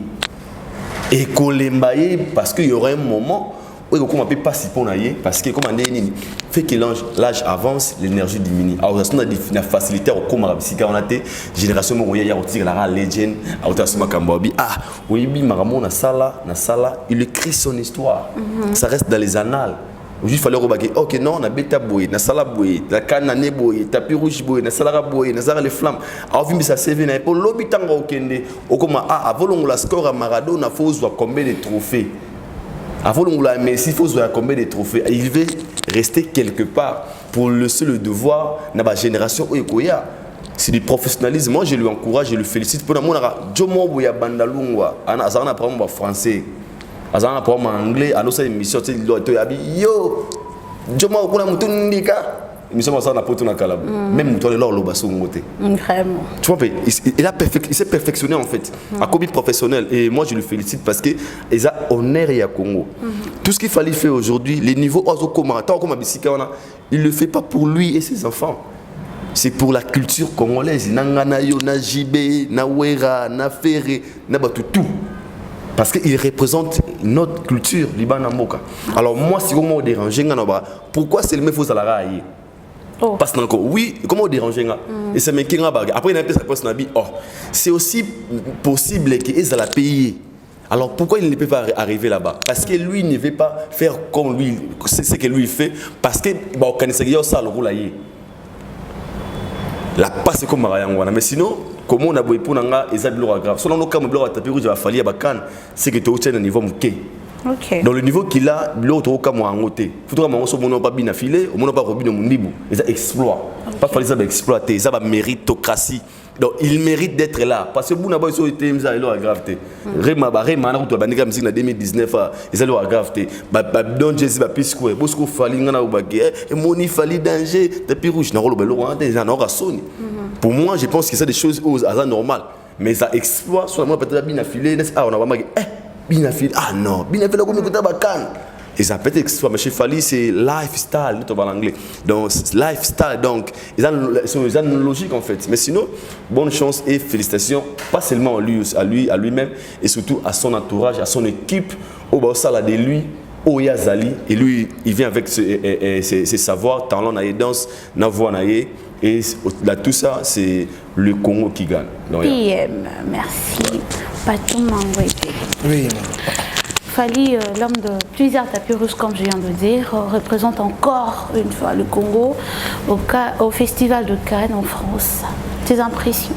[SPEAKER 2] parce qu'il y aura un moment où on ne peut pas s'y prendre parce que comme on dit, fait que l'âge avance, l'énergie diminue. Alors on a une facilité au comment on a des générations où il y a la legend, oui Maramo na sala, il écrit son histoire. Ça reste dans les annales. Il fallait remarquer, ok non, on a bêta boy, na sala boy, la canne boy, tapis rouge boy, na sala boy, na sala les flammes. Alors vu ça c'est venu pour l'obitanga au Kende, au comment avant la score à Maradona, faut voir combien de trophées. Avant Messi, il faut voir combien de trophées. Il veut rester quelque part pour le seul devoir de la génération Oikoya. c'est du professionnalisme. Moi, je lui encourage, je le félicite. Pour moi, Jomo Bouya Bandalungwa, Azana apprendre français, Azana apprendre anglais, alors ça émission, tu dis yo, Jomo Bouya Mutundika. Émission ça n'a pas tout na Kalab. Même toi, là, le basso ngoté. Vraiment. Tu vois, il s'est perfectionné en fait, à comme professionnel. Et moi, je le félicite parce que ils ont honneur et à Congo. Tout ce qu'il fallait faire aujourd'hui, les niveaux il ne le fait pas pour lui et ses enfants. C'est pour la culture congolaise. Nanganayo, Najibé, Nawera, Nafere, Nabatu, tout. Parce qu'il représente notre culture, Liban Moka. Alors moi, si vous me dérangez, pourquoi c'est le même faux à la raille? Parce que oui, comment déranger? Et c'est mais qui après il a sa poste nabi. Oh, c'est aussi possible qu'ils aient payer. Alors pourquoi il ne peut pas arriver là-bas? Parce que lui ne veut pas faire comme lui, c'est ce que lui fait. Parce que bon, quand il ça le rôle là. La passe comme Marayangwana. Mais sinon, comment on a beau pour nanga et ça grave. Selon nos cas, mon bloc à tapis rouge va falloir bakan. C'est que tu as un niveau mouké. Okay. Dans le niveau qu'il a, l'autre au cas moi en côté. Il faudra que mon pas bien affilé, au moins pas robin mon niveau. Et ça exploit. Pas falloir ça exploiter. Ça va méritocratie. Donc il mérite d'être là parce que vous n'avez pas été mis à gravité. Rema on a banni musique en 2019 ils allaient à gravité. Don Jesse ba pisco bosco fali ngana ubage et moni fali danger tapis rouge na rolo belo des en orasoni. Pour moi je pense que c'est des choses normales mais ça exploit soit moi peut-être bien affilé on a pas bien affilé non bien affilé comme écouter bacan. Et ça peut être exploit mais chez Fali c'est lifestyle nous en anglais. Donc lifestyle donc ils ont une logique en fait. Mais sinon bonne chance et félicitations pas seulement à lui-même et surtout à son entourage, à son équipe au Bassala de lui au Yazali et lui il vient avec ses savoirs, talents na danse, na voix na et là tout ça c'est le Congo qui gagne. Donc,
[SPEAKER 5] merci. Patou Mangwete.
[SPEAKER 1] Oui.
[SPEAKER 5] Fali, l'homme de plusieurs tapis rouges, comme je viens de dire, représente encore une fois le Congo au Festival de Cannes en France. Tes impressions?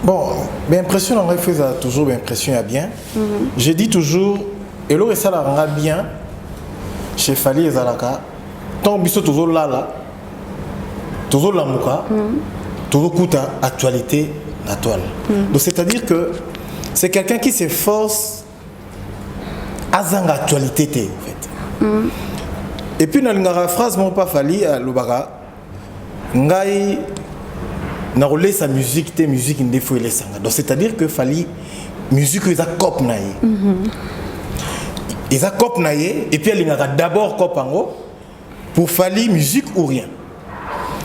[SPEAKER 1] Bon, mes impressions, en fait, toujours mes impressions à bien. Je dis toujours, et l'eau ça la bien, chez Fali et Zalaka, tant que toujours là, toujours la mouka, toujours coûte actualité, la toile. Donc c'est-à-dire que c'est quelqu'un qui s'efforce azanga actualité en fait. Et puis dans la phrase mon pas Fali à Lubara ngai na relé sa musique te musique ndefo ele sanga. Donc c'est-à-dire que Fali musique ils a cop naie. Ils a cop naie et puis elle ngaka d'abord cop ango pour Fali musique ou rien.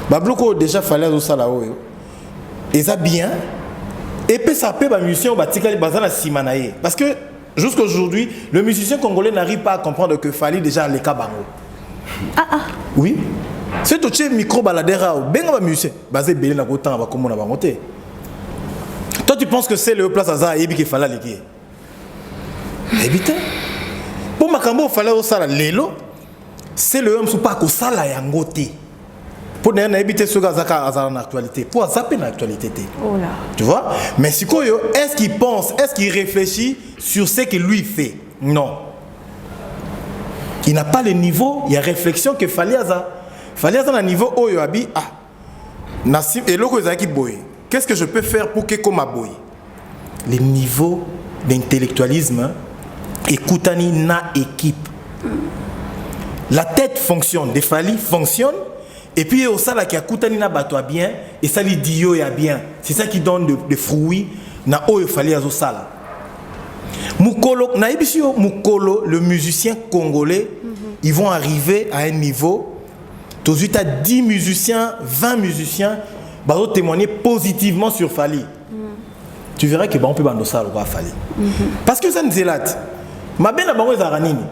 [SPEAKER 1] Babloko déjà Fali à ça là haut. Ils a bien et puis ça peut ba musicien batika bazana simanaye parce que jusqu'à aujourd'hui, le musicien congolais n'arrive pas à comprendre que Fali déjà les kabango. Oui. C'est tout ce micro baladera ou benga musicien basé belé na kotan ba comme on a bangoté. Toi tu penses que c'est le place à ebi qui fallait liquer. Évite. Pour makambo fallait au sala lelo, c'est le homme sous pas ko sala yangoté. Pour ne éviter ce gars en actualité, pour zapper l'actualité. Oh là. Tu vois? Mais si quoi est-ce qu'il pense, est-ce qu'il réfléchit sur ce que lui fait? Non. Il n'a pas le niveau, il y a réflexion que Faliaza. Faliaza a un niveau où il a dit Nassim et l'autre qui boy. Qu'est-ce que je peux faire pour que comme boy? Le niveau d'intellectualisme écoutani na équipe. La tête fonctionne, des Fali fonctionnent. Et puis au sala qui a coutani na bato bien et ça lui dit yo ya bien. C'est ça qui donne des fruits na o fali azo sala. Mukolo na ibisio Mukolo le musicien congolais, ils vont arriver à un niveau tout de suite à 10 musiciens, 20 musiciens bazo témoigner positivement sur Fali. Tu verras que on peut bando sala ko Fali. Parce que ça nzelat. Mabena bango ezara nini?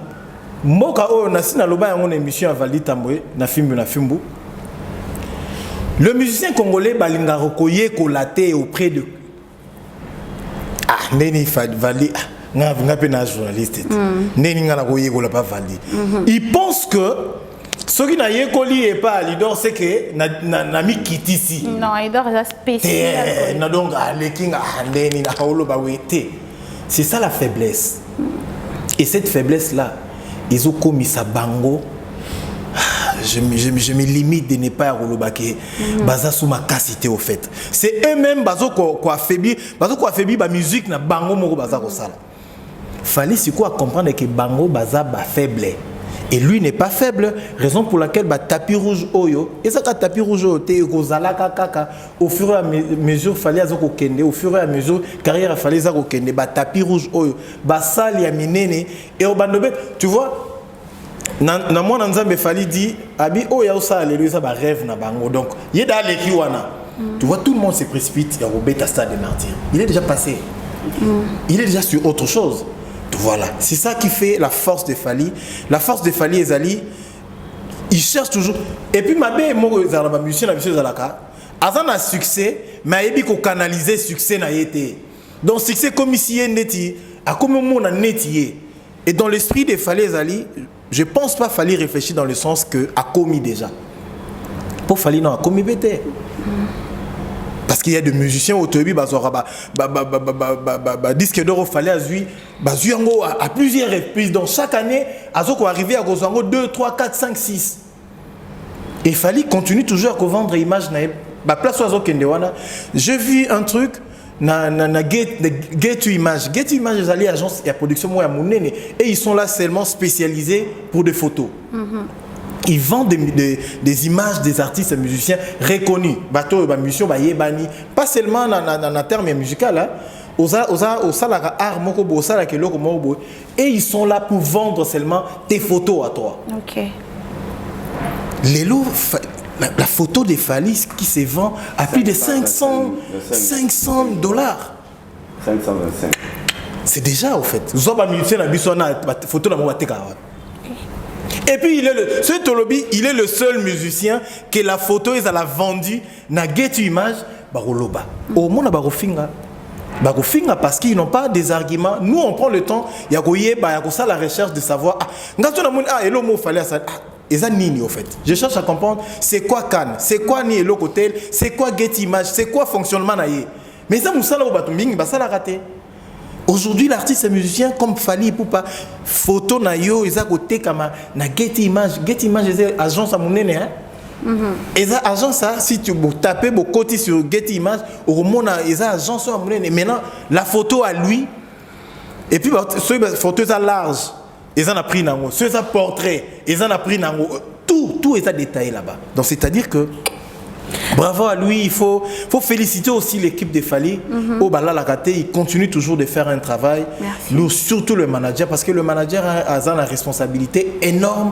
[SPEAKER 1] Moka o na sina loba yango na émission à Vali Tambwe na Fimbu. Le musicien congolais balinga rokoye kolaté auprès de neni Vali nga pe na journaliste neni nga na koye kola pas Vali. Il pense que ce qui n'a yekoli et pas leader c'est que na mi kitisi.
[SPEAKER 5] Non, leader c'est spécial.
[SPEAKER 1] Na donc les kinga neni na kaolo ba wete. C'est ça la faiblesse. Et cette faiblesse là ils ont commis ça bango je me limite de ne pas rouler baza sous ma cassité au fait. C'est eux-mêmes bazo ko affaiblir ba musique na bango moko baza ko sala. Fallait c'est quoi comprendre que bango baza ba faible. Et lui n'est pas faible, raison pour laquelle ba tapis rouge oyo et ça tapis rouge te kozala kaka au fur et à mesure fallait azoko kende au fur et à mesure carrière fallait azoko kende ba tapis rouge oyo ba sali ya minene et au bandobe tu vois na moi nzambe fallait dit abi oyo ya ça alléluia ça ba rêve na bango donc yeda leki wana tu vois tout le monde se précipite et Robert stade de martyr il est déjà passé il est déjà sur autre chose. Voilà, c'est ça qui fait la force de Fally. La force de Fally Ezali, il cherche toujours. Et puis ma belle moi zalaba musicien na biso zalaka, azana succès, mais il ko canaliser succès na yete. Donc succès comme ici neti, a comme mon na neti. Et dans l'esprit de Fally Ezali, je pense pas Fally réfléchir dans le sens que a commis déjà. Pour Fally non a commis bête. Parce qu'il y a des musiciens au Tobi, disque d'or fallait à plusieurs reprises. Donc chaque année, Azoko arrivé à Gozango 2, 3, 4, 5, 6. Et Fally continue toujours à vendre l'image. J'ai vu un truc, Get to Image. Get to Image, ils allaient à l'agence et à production, et ils sont là seulement spécialisés pour des photos. Ils vendent des images des artistes et musiciens reconnus. Bateau, musicien, pas seulement dans terme musical. Et ils sont là pour vendre seulement tes photos à toi.
[SPEAKER 5] Ok.
[SPEAKER 1] La photo de Fally qui se vend à plus de 500 dollars.
[SPEAKER 2] 525.
[SPEAKER 1] C'est déjà au fait. Photo et puis il est le seul musicien que la photo est à la vendue na Get Image baroloba. Au monde barofinga parce qu'ils n'ont pas des arguments. Nous on prend le temps ya ça la recherche de savoir hello mo fallait ça eza nini au fait. Je cherche à comprendre c'est quoi Cannes, c'est quoi ni hello hotel, c'est quoi Get Image, c'est quoi fonctionnement na yé. Mais ça musala au batumbing ça la raté. Aujourd'hui, l'artiste et musicien comme Fally Ipupa, photo na yo, ils ont côté comme na Get Image, c'est agence à mon nez, hein. Et ça agence si tu tapes au côté sur Get Image, au monde ils ont agence à mon nez. Maintenant, la photo à lui, et puis ceux photo ça large, ils en a pris nango, ceux ça portrait, ils en a pris nango, tout est détaillé là-bas. Donc c'est-à-dire que bravo à lui, il faut féliciter aussi l'équipe de Fally. Au Bala Lakaté, il continue toujours de faire un travail. Nous, surtout le manager, parce que le manager a la responsabilité énorme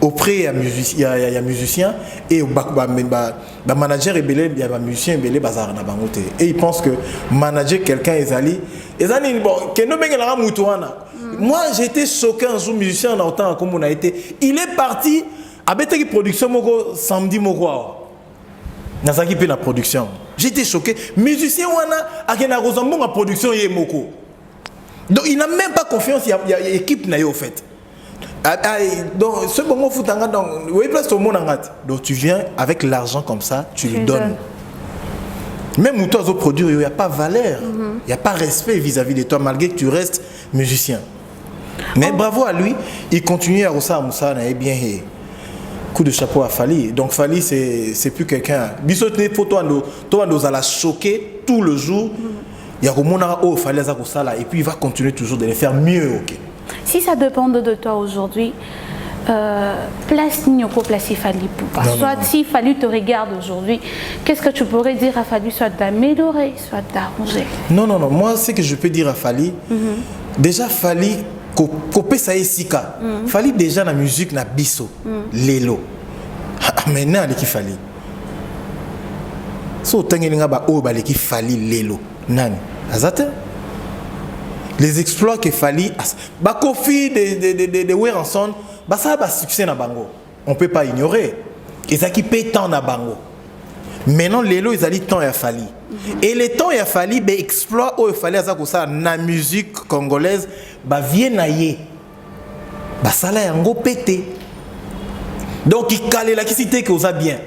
[SPEAKER 1] auprès des musiciens et le manager est belé, il y a un musicien belé bazar na bangote. Et il pense que manager quelqu'un ezali bon que no benga la mutuana. Moi, j'ai été choqué un jour musicien en autant comme on a été. Il est parti avec une production moko samedi moko. Nazaki pe na production. J'étais choqué. Musicien wana akena rozambo na production yemoko. Donc il n'a même pas confiance, il y a équipe na yo au fait. Donc ce bongo futanga donc oui place au monde angat. Donc tu viens avec l'argent comme ça, tu lui donnes. Même toi aux produire, il y a pas valeur, il y a pas respect vis-à-vis de toi malgré que tu restes musicien. Mais bravo à lui, il continue à rosa Moussa na bien. Coup de chapeau à Fally. Donc Fally c'est plus quelqu'un. Bisoté photo toi nous allons choquer tout le jour. Il y a Romona oh Fally za ko sala et puis il va continuer toujours de les faire mieux. OK.
[SPEAKER 5] Si ça dépend de toi aujourd'hui, place Nyoko place Fally Ipupa. Soit si Fally te regarde aujourd'hui, qu'est-ce que tu pourrais dire à Fally soit d'améliorer, soit d'arranger? Non,
[SPEAKER 1] moi ce que je peux dire à Fally, déjà Fally Kopé ça esika. Fally déjà la musique na biso lelo. Maintenant ali ki Fally. So tangelinga ba o ba li ki Fally lelo. Nani? Azate? Les exploits que Fally ba Kofi de Weranson, ba ça ba succès na bango. On peut pas ignorer. Et ça qui paye tant na bango. Maintenant lelo ils allaient tant à Fally. Et le temps il a fallu ben exploit où il fallait ça comme ça na musique congolaise ba viennaye ba sala yango pété. Donc il calait la cité que vous a bien.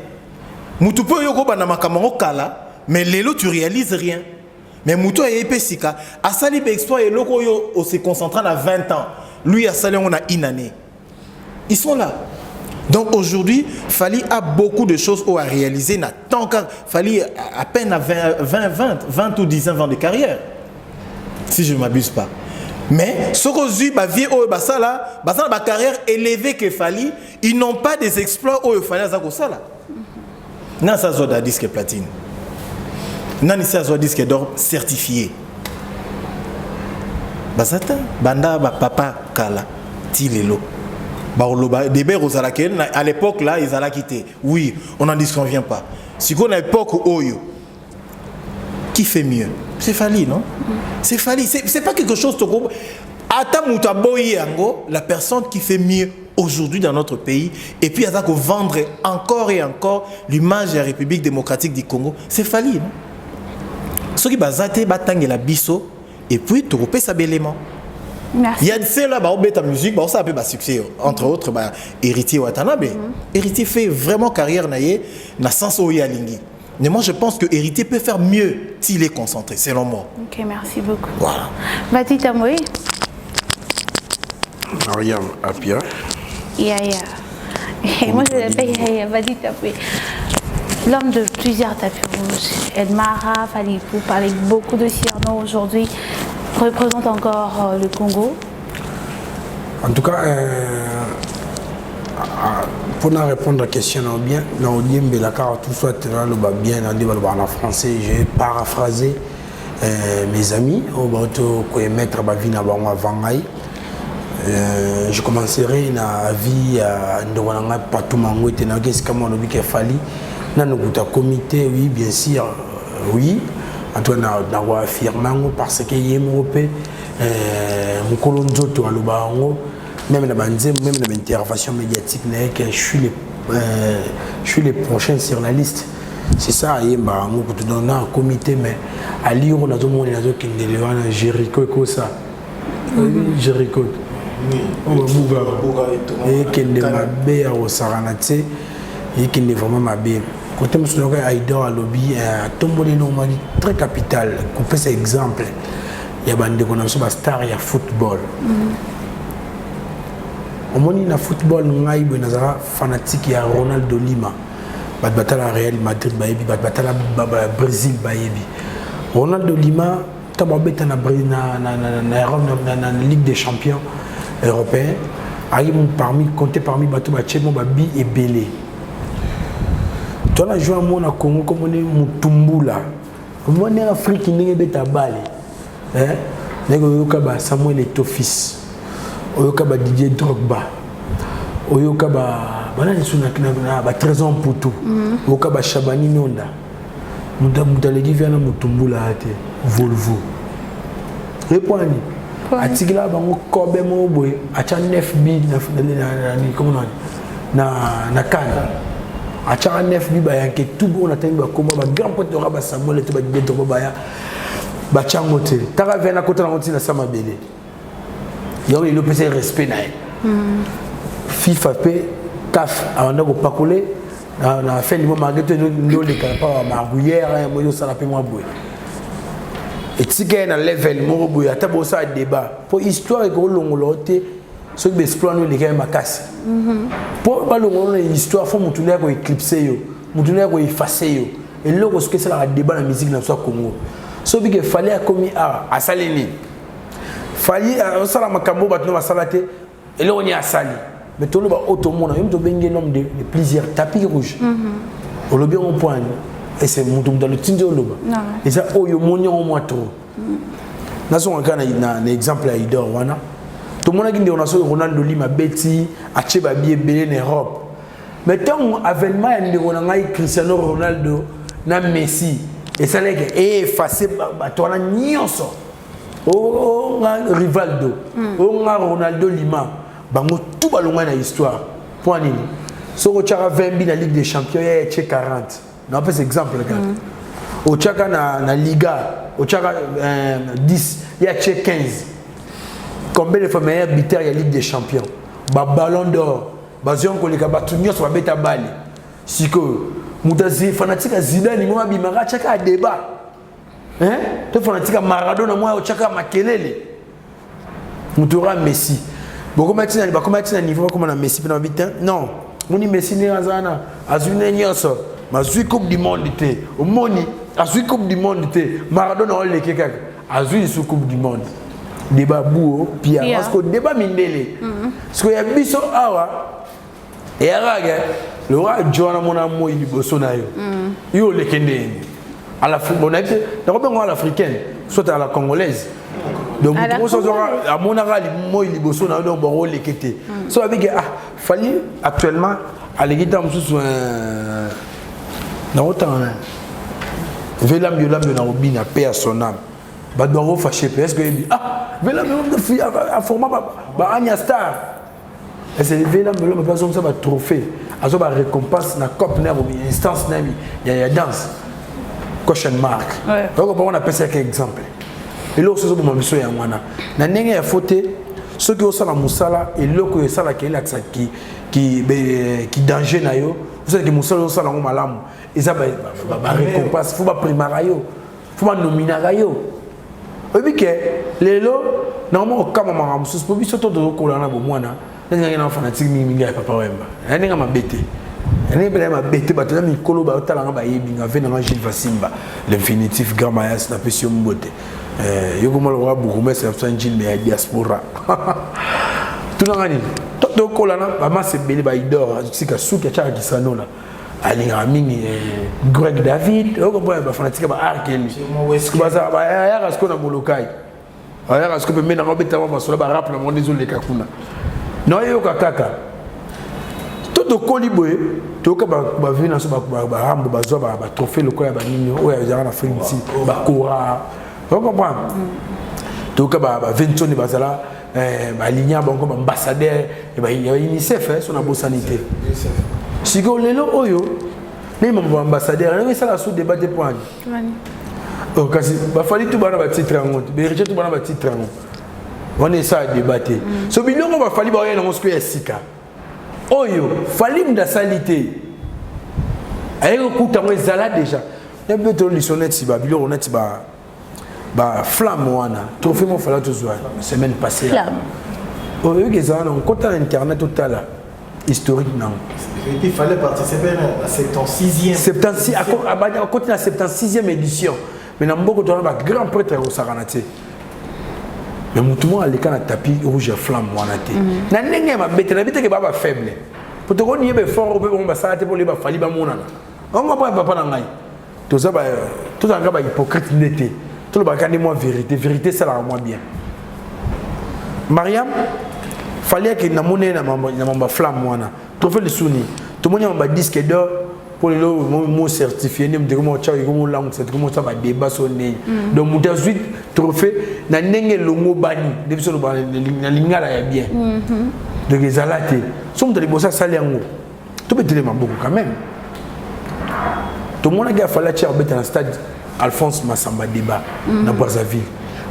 [SPEAKER 1] Mutu peut yoko ba na makamoko kala mais lelo tu réalises rien. Mais mutu a épé sika a sali be exploit et loko yo se concentrant à 20 ans. Lui a sali on a une année. Ils sont là. Donc aujourd'hui, Fally a beaucoup de choses à réaliser. Tant qu'à Fally à peine à 20 ou 19 ans de carrière, si je ne m'abuse pas. Mais ce que j'ai vu ma carrière élevée que Fally, ils n'ont pas des exploits où Fally a ça là. Non, ça soit un disque platine. Non, ça soit un disque d'or certifié. Basata, banda papa kala, tilelo. À l'époque là, ils allaient quitter. Oui, on n'en disconvient pas. Si qu'on a l'époque où qui fait mieux? C'est Fally, non? C'est Fally. C'est pas quelque chose de gros. La personne qui fait mieux aujourd'hui dans notre pays, et puis il y a vendre encore et encore l'image de la République démocratique du Congo, c'est Fally, non? Ce qui bazate batang la biso, et puis tu repères sa bel élément.
[SPEAKER 5] Merci.
[SPEAKER 1] Il y a ceux-là, ta musique, ça a peu succès. Entre autres, Héritier Watanabe. Héritier fait vraiment carrière na sens où il y a lingi. Mais moi, je pense que Héritier peut faire mieux s'il est concentré, selon moi.
[SPEAKER 5] Ok, merci beaucoup.
[SPEAKER 1] Voilà.
[SPEAKER 5] Bati Tamoui.
[SPEAKER 3] Mariam Apia.
[SPEAKER 5] Moi, je l'appelle Bati Tamoui. L'homme de plusieurs tapis rouges. Elmara, Fally Ipupa, parler beaucoup de Cyrano aujourd'hui, représente encore le Congo.
[SPEAKER 3] En tout cas, pour répondre à la question, bien, tout soit bien en français, j'ai paraphrasé mes amis, je commencerai la vie à Patoumango, et Fally. Dans comité, oui, bien sûr, oui. Antoine n'a affirmé parce que y a même dans l'intervention médiatique, je suis le prochain sur la liste. C'est ça, il y a un comité, mais à Lyon, on a tout le monde qui est Jéricho et ça. Jéricho. Et qui est ma au Saranate, et qui est vraiment ma belle. Quand on se Aïdor à lobby, très capital. On fait cet exemple. Il y a des stars, il y a football. Au moins, il y a football, il y a fanatique, il y a Ronaldo Lima. Il y a Real Madrid, il y a Brésil. Ronaldo Lima, il y a la Ligue des champions européens. Il compté parmi Babi et Belé. On a joué à mon Congo comme on est Mutumbula. On est en Afrique qui n'est pas balé. Oyoka Samuel Eto'o-Fils. Oyoka Didier Drogba. Oyoka Trésor Mputu. Oyoka Chabani Nonda. Mutalegi vient à Mutumbula ate Volvo. Répondez. Atigila bango kobe mo boy acha 9B na Kana. A 9 bi bayanke tout bon atteindre comme ba grand pote de Raba Samuel to ba Didier Baya ba changote tara vena kota na kontina sama belé yo il peut respect na FIFA pe CAF avant ko pakole na fait le moment que ndo le kapa marguière mo yo sala pe moi boy et tika na level mo boy ata bo sa débat pour histoire ko longolote ceux qui explorent les gars makasi pour pas le histoire faut mutuner ko éclipser yo mutuner ko effacer yo et là ce que c'est la débat la musique dans soit Congo so bi que fallait a commis à saleni fallait sala makambo batno masalate et là on y a sali mais tout le ba auto monde même to bengue nom de plusieurs tapis rouges au lobby on point et c'est mutum dans le tinjo loba et ça oyo monyo au moins trop nazo ngana na exemple à Idor wana. Tout le monde a dit que Ronaldo Lima Betty a tué en Europe. Mais tant avènement il Cristiano Ronaldo na Messi et ça est effacé toi na nyonso. Oh Rivaldo, oh Ronaldo Lima, bango tout balonga na histoire. Point nini. So ko chaka 20 na Ligue des Champions il y a 40. Non pas exemple regarde. Au chaka na Liga, au chaka 10, il y a 15. Combien de fois meilleur buteur il y a Ligue des Champions, Ballon d'Or, Bazion Koleka Batunyo sur Beta Bali. Si que Moutazi fanatique à Zidane, moi bimara chaka à débat. Hein? Tu fanatique à Maradona, moi chaka Makelele. Moutoura Messi. Beaucoup maintenant, niveau comme on a Messi pendant 8 ans. Non, moni Messi ne azana azune nyoso mazui coupe du monde té moni azui coupe du monde té Maradona on le keka azui sous coupe du monde débat bouo pia parce que débat mindele parce que ya biso awa et araga le roi Joana mona mo liboso na yo yo le kende à la footballette donc à l'africaine soit à la congolaise donc tout ça à mon aral mo liboso na donc bon le kete so avec ah fallait actuellement à l'équipe sous na autant vela miola na obina paix à son âme ba doit fâcher parce que ah vela miola fi a format ba Anya Star et c'est vela miola pas ça ba trophée azo ba récompense na coupe na instance na il y a danse question mark donc on appelle ça un exemple et là aussi bon mission ya mwana na ndenge ya faute ceux qui osala musala et loko esala kele qui danger na yo vous savez que musala osala ngo malamu eza ba récompense faut ba primara yo faut ba nominer yo et que lelo normalement kama mama mususu po biso to do ko na bo mwana ndenge na fanatique mingi ya papa wemba ndenge mabete ndenge bela mabete bato na mikolo ba otala ba yebi ngave na Gilles Vasimba l'infinitif grand mayas na pesio mbote yoko mo lo bu ko mesa sa Gilles mais diaspora tunangani to ko na ba masse beli ba idor sika suki cha kisanona alinga mingi Greg David yoko bo ba fanatique ba arkeli ko ba za ba ya rasko na molokai ya rasko pe mena ngobeta ba masola ba rap na mo désolé kakuna non yoka kaka tout koliboye toka ba vina so ba rambo ba zo ba trophée le quoi ba nini o ya jana Afrique ici ba kora vous comprenez toka ba ventoni bazala ba linya ba ko ambassadeur et ba UNICEF sur la bosanité sigo lelo oyo ne mo ambassadeur ne ça la sous débat de point oh kasi ba fali tout bana ba titre ngonte be rejet tout bana ba titre ngonte on est ça à débattre. Ce bilon va falloir voir dans ce que est sika. Oyo, fallim da salité. Aïe écoute à moi zala déjà. Il peut trop lissonner si ba bilon on est ba flamme wana. Trophée mon fallait tout jouer. Semaine passée. Flamme. Oyo que ça on compte internet total historique non.
[SPEAKER 1] Il fallait participer à la 76e.
[SPEAKER 3] 76 à côté la 76e édition. Mais dans beaucoup de grand prêtre au Saranate. Mais tout le monde a les cannes tapis rouge flamme moanaté. Na ndenge ma bête na bête que baba faible. Pour te connaître be fort au peu on va s'arrêter pour les ba fali ba monana. On va pas papa na ngai. Tout ça ba tout en ba hypocrite n'était. Tout le ba quand moi vérité ça la moi bien. Mariam fallait que na monnaie na mamba flamme moana. Tu fais le souni. Tout le monde a disque d'or pour le mot certifié ne me dire comment tu as comment langue c'est comment ça va débat sonner donc mon ensuite trophée na ndenge longo bani depuis sur na lingala ya bien donc les alaté sont de bossa saliango tout peut dire beaucoup quand même tout le monde a fallu tirer bête dans le stade Alphonse Massamba débat na Brazzaville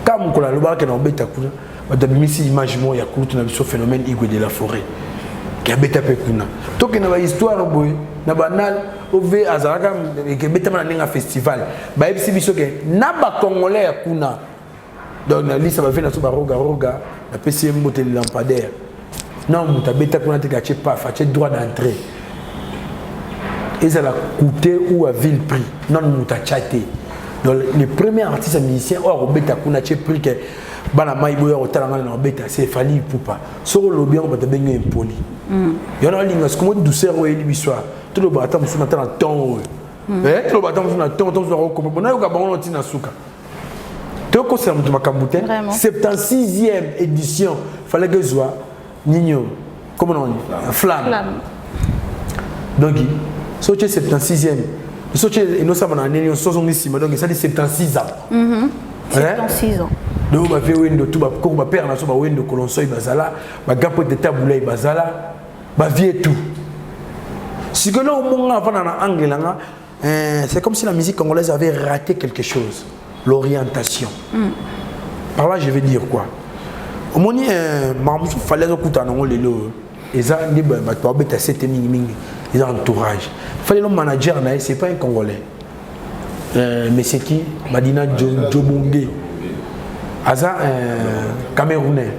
[SPEAKER 3] comme ko la loba que na bête kuna ba misi image mo ya kutu na biso phénomène Igwe de la forêt qui a bête pe kuna to que na histoire boy na banal ove azalaka ke betama na ninga festival ba ebisi biso ke na ba congolais ya kuna donc na lisa ba vena so ba roga na PCM motel lampadaire non muta beta kuna te kache pas fa droit d'entrée et ça l'a coûté ou à vil prix non muta chaté donc les premiers artistes musiciens or beta kuna che prix que bana mai boya otalanga na beta c'est Fally Ipupa sur le bien on va te baigner impoli yona linga ce comme douceur ou élibisoire tout le bâtiment sur notre temps tout le bâtiment sur notre temps on comme bon ayo ka bango tina suka to ko c'est mutu makambute 76e édition fallait que soit nino comment on dit flamme donc so tu 76e so tu nous sommes en année 66 donc ça dit 76 ans
[SPEAKER 5] 76 ans
[SPEAKER 3] donc ba fait wendo tout ba ko ba père na so ba wendo kolonso ibazala ba gapo de tabula ibazala ba vie tout. Si que là au moment avant en anglais c'est comme si la musique congolaise avait raté quelque chose, l'orientation. Par là je vais dire quoi? Au moment Mamoussou fallait écouter en anglais et ça ni ba to beta c'était mingi ils ont entourage. Fallait le manager là c'est pas un congolais. Mais c'est qui? Madina Jobongé. Aza camerounais.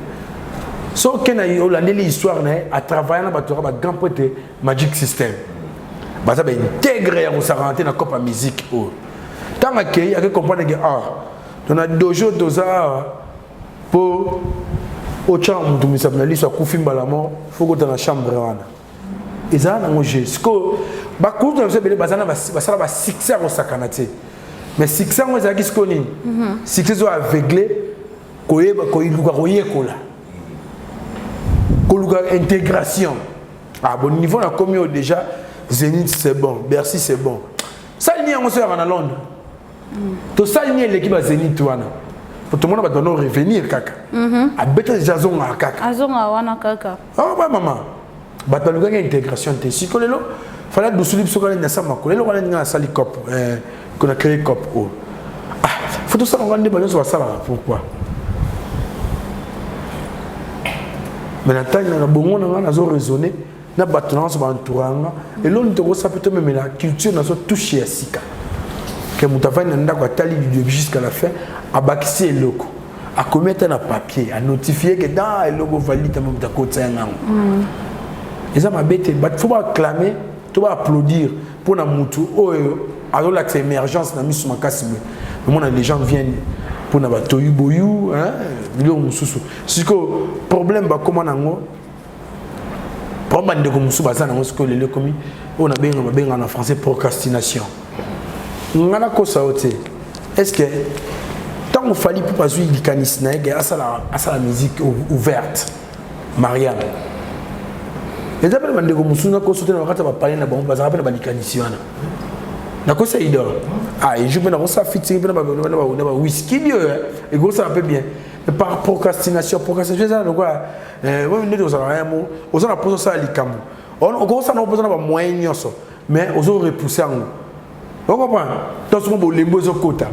[SPEAKER 3] so kena yo la l'histoire à travailler na bato ba grand pote Magic System baza ba intégrer ya rentrer na copa musique o tanga ke ya comprendre que dans a dojo doza pour au chambre de misa na liso kufi mbalamo faut que dans la chambre wana eza na ngoje sko ba kutu na sebele bazana basala ba succès au sakanate mais succès ngo za kisko ni succès zo aveuglé koyeba koyiluka koyekola koluka intégration bon niveau na commis déjà Zénith c'est bon Bercy c'est bon ça ni on se à Londres to ça ni l'équipe à Zénith wana pour tout le monde va donner revenir kaka a beta jason à kaka
[SPEAKER 5] azonga wana kaka
[SPEAKER 3] ouais maman bataluka intégration te sikolelo fallait dusuli bisoka na sama kolelo wana nga sali cop qu'on a créé cop faut tout ça on va débattre sur ça pourquoi mais la taille na bongo na nazo raisonner na batonance ba entouranga et l'on te ça peut même la culture nazo toucher sika que mutafanya ndako atali du début jusqu'à la fin abakisi eloko a commettre na papier a notifier que dans eloko valide ta mota kotsa yango et ça m'a bête faut pas acclamer tu vas applaudir pour na mutu oyo alors là c'est émergence na misu makasi mais les gens viennent pour na batoyu boyu hein million mususu siko problème ba comment nango problème de comme mususu bazana ngo siko lele komi on a benga en français procrastination ngana ko saote est-ce que tant on fallait pour pas jouer du canisna et à la musique ouverte Mariam les appels bande comme mususu na ko sauter na wakati ba parler na bon bazana pa na balikanisiana na ko ça idole et je me na ça fitting na ba whisky et go ça un peu bien par procrastination ça donc quoi on ne doit rien mot on a posé ça à likambo on go ça na posé na ba moyen nyonso mais on a repoussé en on comprend dans ce moment lembo zo kota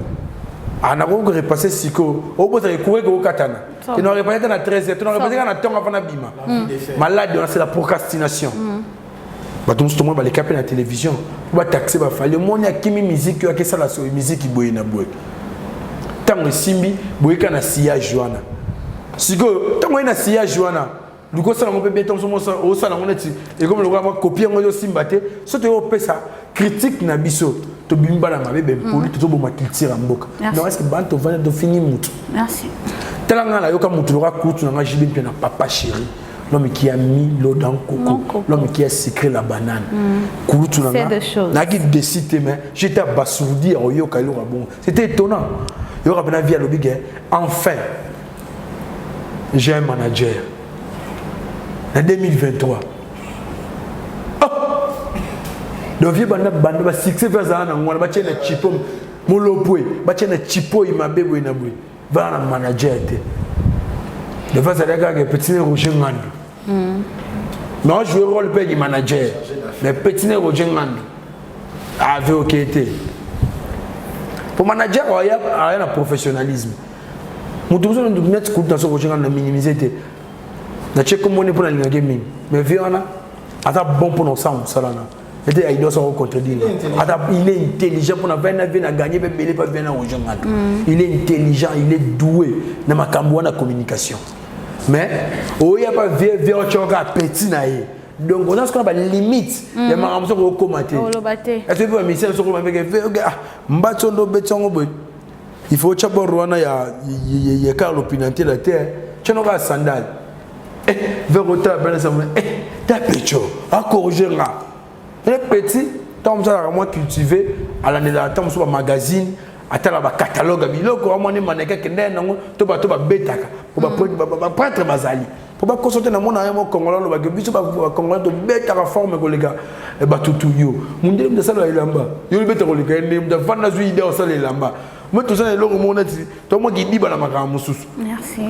[SPEAKER 3] ana ko repasser siko o boza courir ko katana tu n'aurais pas été à 13h tu n'aurais pas été à temps avant bima malade c'est la procrastination bato musto mo ba le capé na télévision ba taxer ba fallait moni akimi musique yo akesa la musique boye na boye tango simbi boye kana siya joana siko tango ina siya joana luko sala mo pe beton so mo o sala mo neti et comme le roi copier ngo yo simbate so te o pesa critique na biso to bimba na mabe ben poli to bo ma culture mboka non est-ce que banto va de finir mutu
[SPEAKER 5] merci
[SPEAKER 3] telanga la yo ka mutu loka kutu na jibi pe na papa chéri l'homme qui a mis l'eau dans le coco, l'homme qui a sucré la banane.
[SPEAKER 5] C'est des choses.
[SPEAKER 3] J'étais abasourdi à Oyoka. C'était étonnant. Enfin, j'ai un manager. En 2023. Le vieux banda va succès vers un an. On va tirer le chipo. Molopoué. Va tirer le chipo. Il m'a bébé. Va un manager. Le face à la gare, petit Roger Ngandou. Non, je joue le rôle du manager. Mais petit Roger Ngandou avait ok été. Pour manager, il y a un professionnalisme. Nous devons nous mettre dans ce Roger Ngandou minimiser. Nous avons comme on est pour la ligne gaming. Mais viens, attends bon pour nos sens, ça là. Il doit se contredire. Il est intelligent pour gagner, il est intelligent, il est doué dans ma communication. Mais il n'y a pas de petit. Donc on a ce qu'on appelle limite. Il y a ma ramson au commenter. Est-ce que vous avez mis ça sur le il faut que Rwanda y a Carlo Pinanti la terre. Tu n'as pas de sandales. Vers le temps, t'as pécho. Encore aujourd'hui. Les petits, tant que ça a cultivé, à l'année de la temps, sur le magazine, à tel catalogue, il y a des mannequins qui sont bêta, pour prêtre Bazali. Pour pas consulter dans mon amour congolais, le bagage, congolais de bêta la forme, les gars, et bah tout yo. Mon dieu, de ça, il est là-bas. Il est bêta, les gars, il est là-bas, il est là-bas. Moi, tout ça, le monde est tout le monde qui dit,
[SPEAKER 5] merci.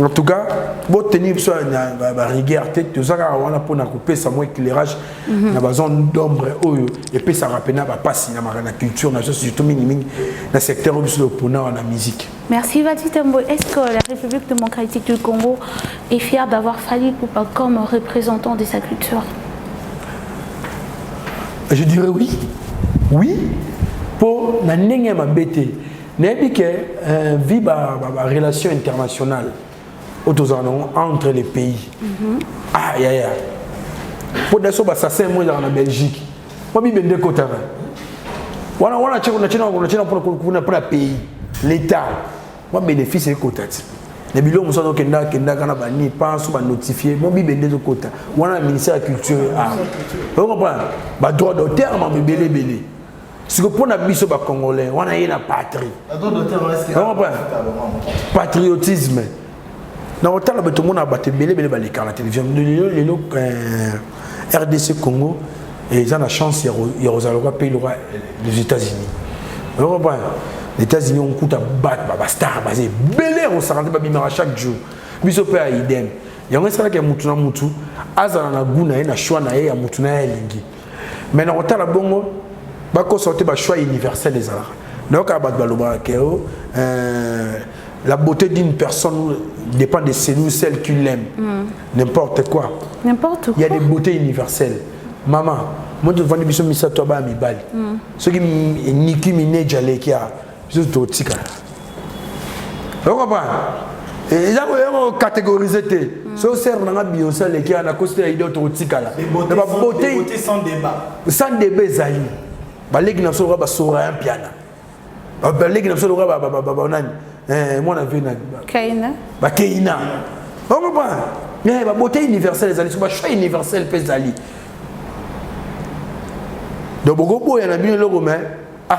[SPEAKER 3] En tout cas, vous tenir sur la rigueur, tout ça, on a pour couper ça, moins éclairage, dans la zone d'ombre, et puis ça rappelle pas passer dans la culture, dans le secteur où la musique.
[SPEAKER 5] Merci Vati Tembo. Est-ce que la République démocratique du Congo est fière d'avoir Fally Ipupa comme représentant de sa culture?
[SPEAKER 3] Je dirais oui. Oui, pour la Nenga Mabete. N'est-ce que vie la relation internationale. entre les pays. Ah, ya ya. Pour des choses, ça c'est moi dans la Belgique. Moi, je suis de côté. On a pour le pays, l'État. Moi, bénéfice de côté. Les bilans sont donc ni pense ou notifié. Moi, je suis de côté. On a le ministère de la Culture et Art. Vous comprenez? Le droit d'auteur, je suis belé. Si vous prenez un biso congolais, on a une patrie. Patriotisme. Dans le temps, tout le monde a battu belé à la télévision. RDC Congo, et ils ont la chance, ils ont payé les États-Unis. Vous comprenez? Les États-Unis ont coûté à battre, les stars, les belé, on s'arrête pas chaque jour. Biso pe a idem. Il y a un seul qui est mutuna mutu, azana na guna na choix na ya mutuna elingi. Mais dans le temps, bongo, bako sorti ba choix universel des arts. Donc à battre baloba keo, la beauté d'une personne dépend de celle qui l'aime. N'importe quoi.
[SPEAKER 5] N'importe quoi.
[SPEAKER 3] Il y a des beautés universelles. Maman, moi je vends des bisous misa toi ba mi bali. Ceux qui Nicki Minaj allait qui a bisous to tika. Vous comprenez? Et ils ont catégorisé té. So sert na Beyoncé les qui a na costé idée to tika là. La beauté
[SPEAKER 1] sans débat.
[SPEAKER 3] Sans débat zali. Ba legi na so ba sora un piano. Ba legi na so ba nani. Moi on a vu na
[SPEAKER 5] Kaina.
[SPEAKER 3] Ba Keina. Vous comprenez? Mais la beauté universelle, les alliés, c'est choix universel, les alliés. Donc, beaucoup de gens ont dit que ah,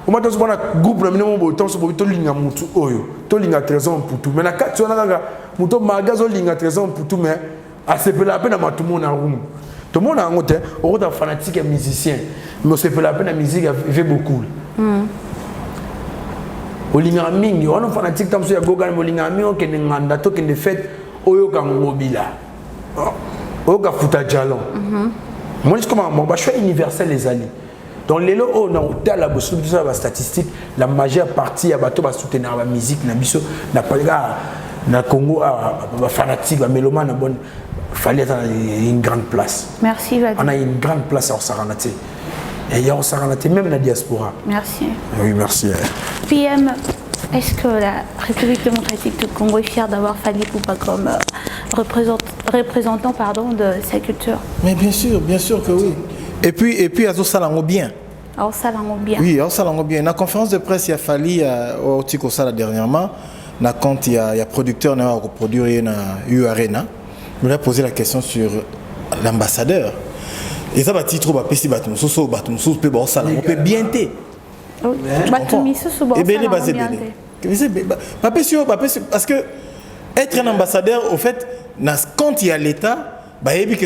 [SPEAKER 3] on m'a dit que le groupe de gens sont tous les gens tous les gens trésor pour tout. Mais la carte, on a un magasin qui a trésor pour tout, mais c'est pas la peine de tout le monde en room. Tout le monde en route, on est fanatique et musicien, mais c'est pas la peine de la musique, il fait beaucoup. On est fanatique, on est Gogan, on est mandato, on est fait. Oyoka mobila oyoka futa jalon moi je comment mon choix universel les alliés donc les lots on a dans la bosse tout ça la statistique la majeure partie ya bato ba soutenir la musique na biso na pas na Congo ba fanatique ba mélomane bonne fallait avoir une grande place.
[SPEAKER 5] Merci Vadim.
[SPEAKER 3] On a une grande place à Osaranate et il y a Osaranate même la diaspora.
[SPEAKER 5] Merci.
[SPEAKER 3] Oui merci.
[SPEAKER 5] PM, est-ce que la République démocratique du Congo est fière d'avoir Fally Ipupa comme représentant de sa culture?
[SPEAKER 1] Mais bien sûr que oui. Et puis Azo Salango bien.
[SPEAKER 5] Alors Salango bien.
[SPEAKER 1] Oui, Azo Salango bien. Dans la conférence de presse, il y a Fally au Tiko Sala dernièrement. Dans quand il y a producteur qui a produit na U Arena. Il a posé la question sur l'ambassadeur. Et ça va titre ba pesi batum soso batum soso pe ba Salango pe bien té. Parce que être un ambassadeur, au fait, quand il y a l'État, il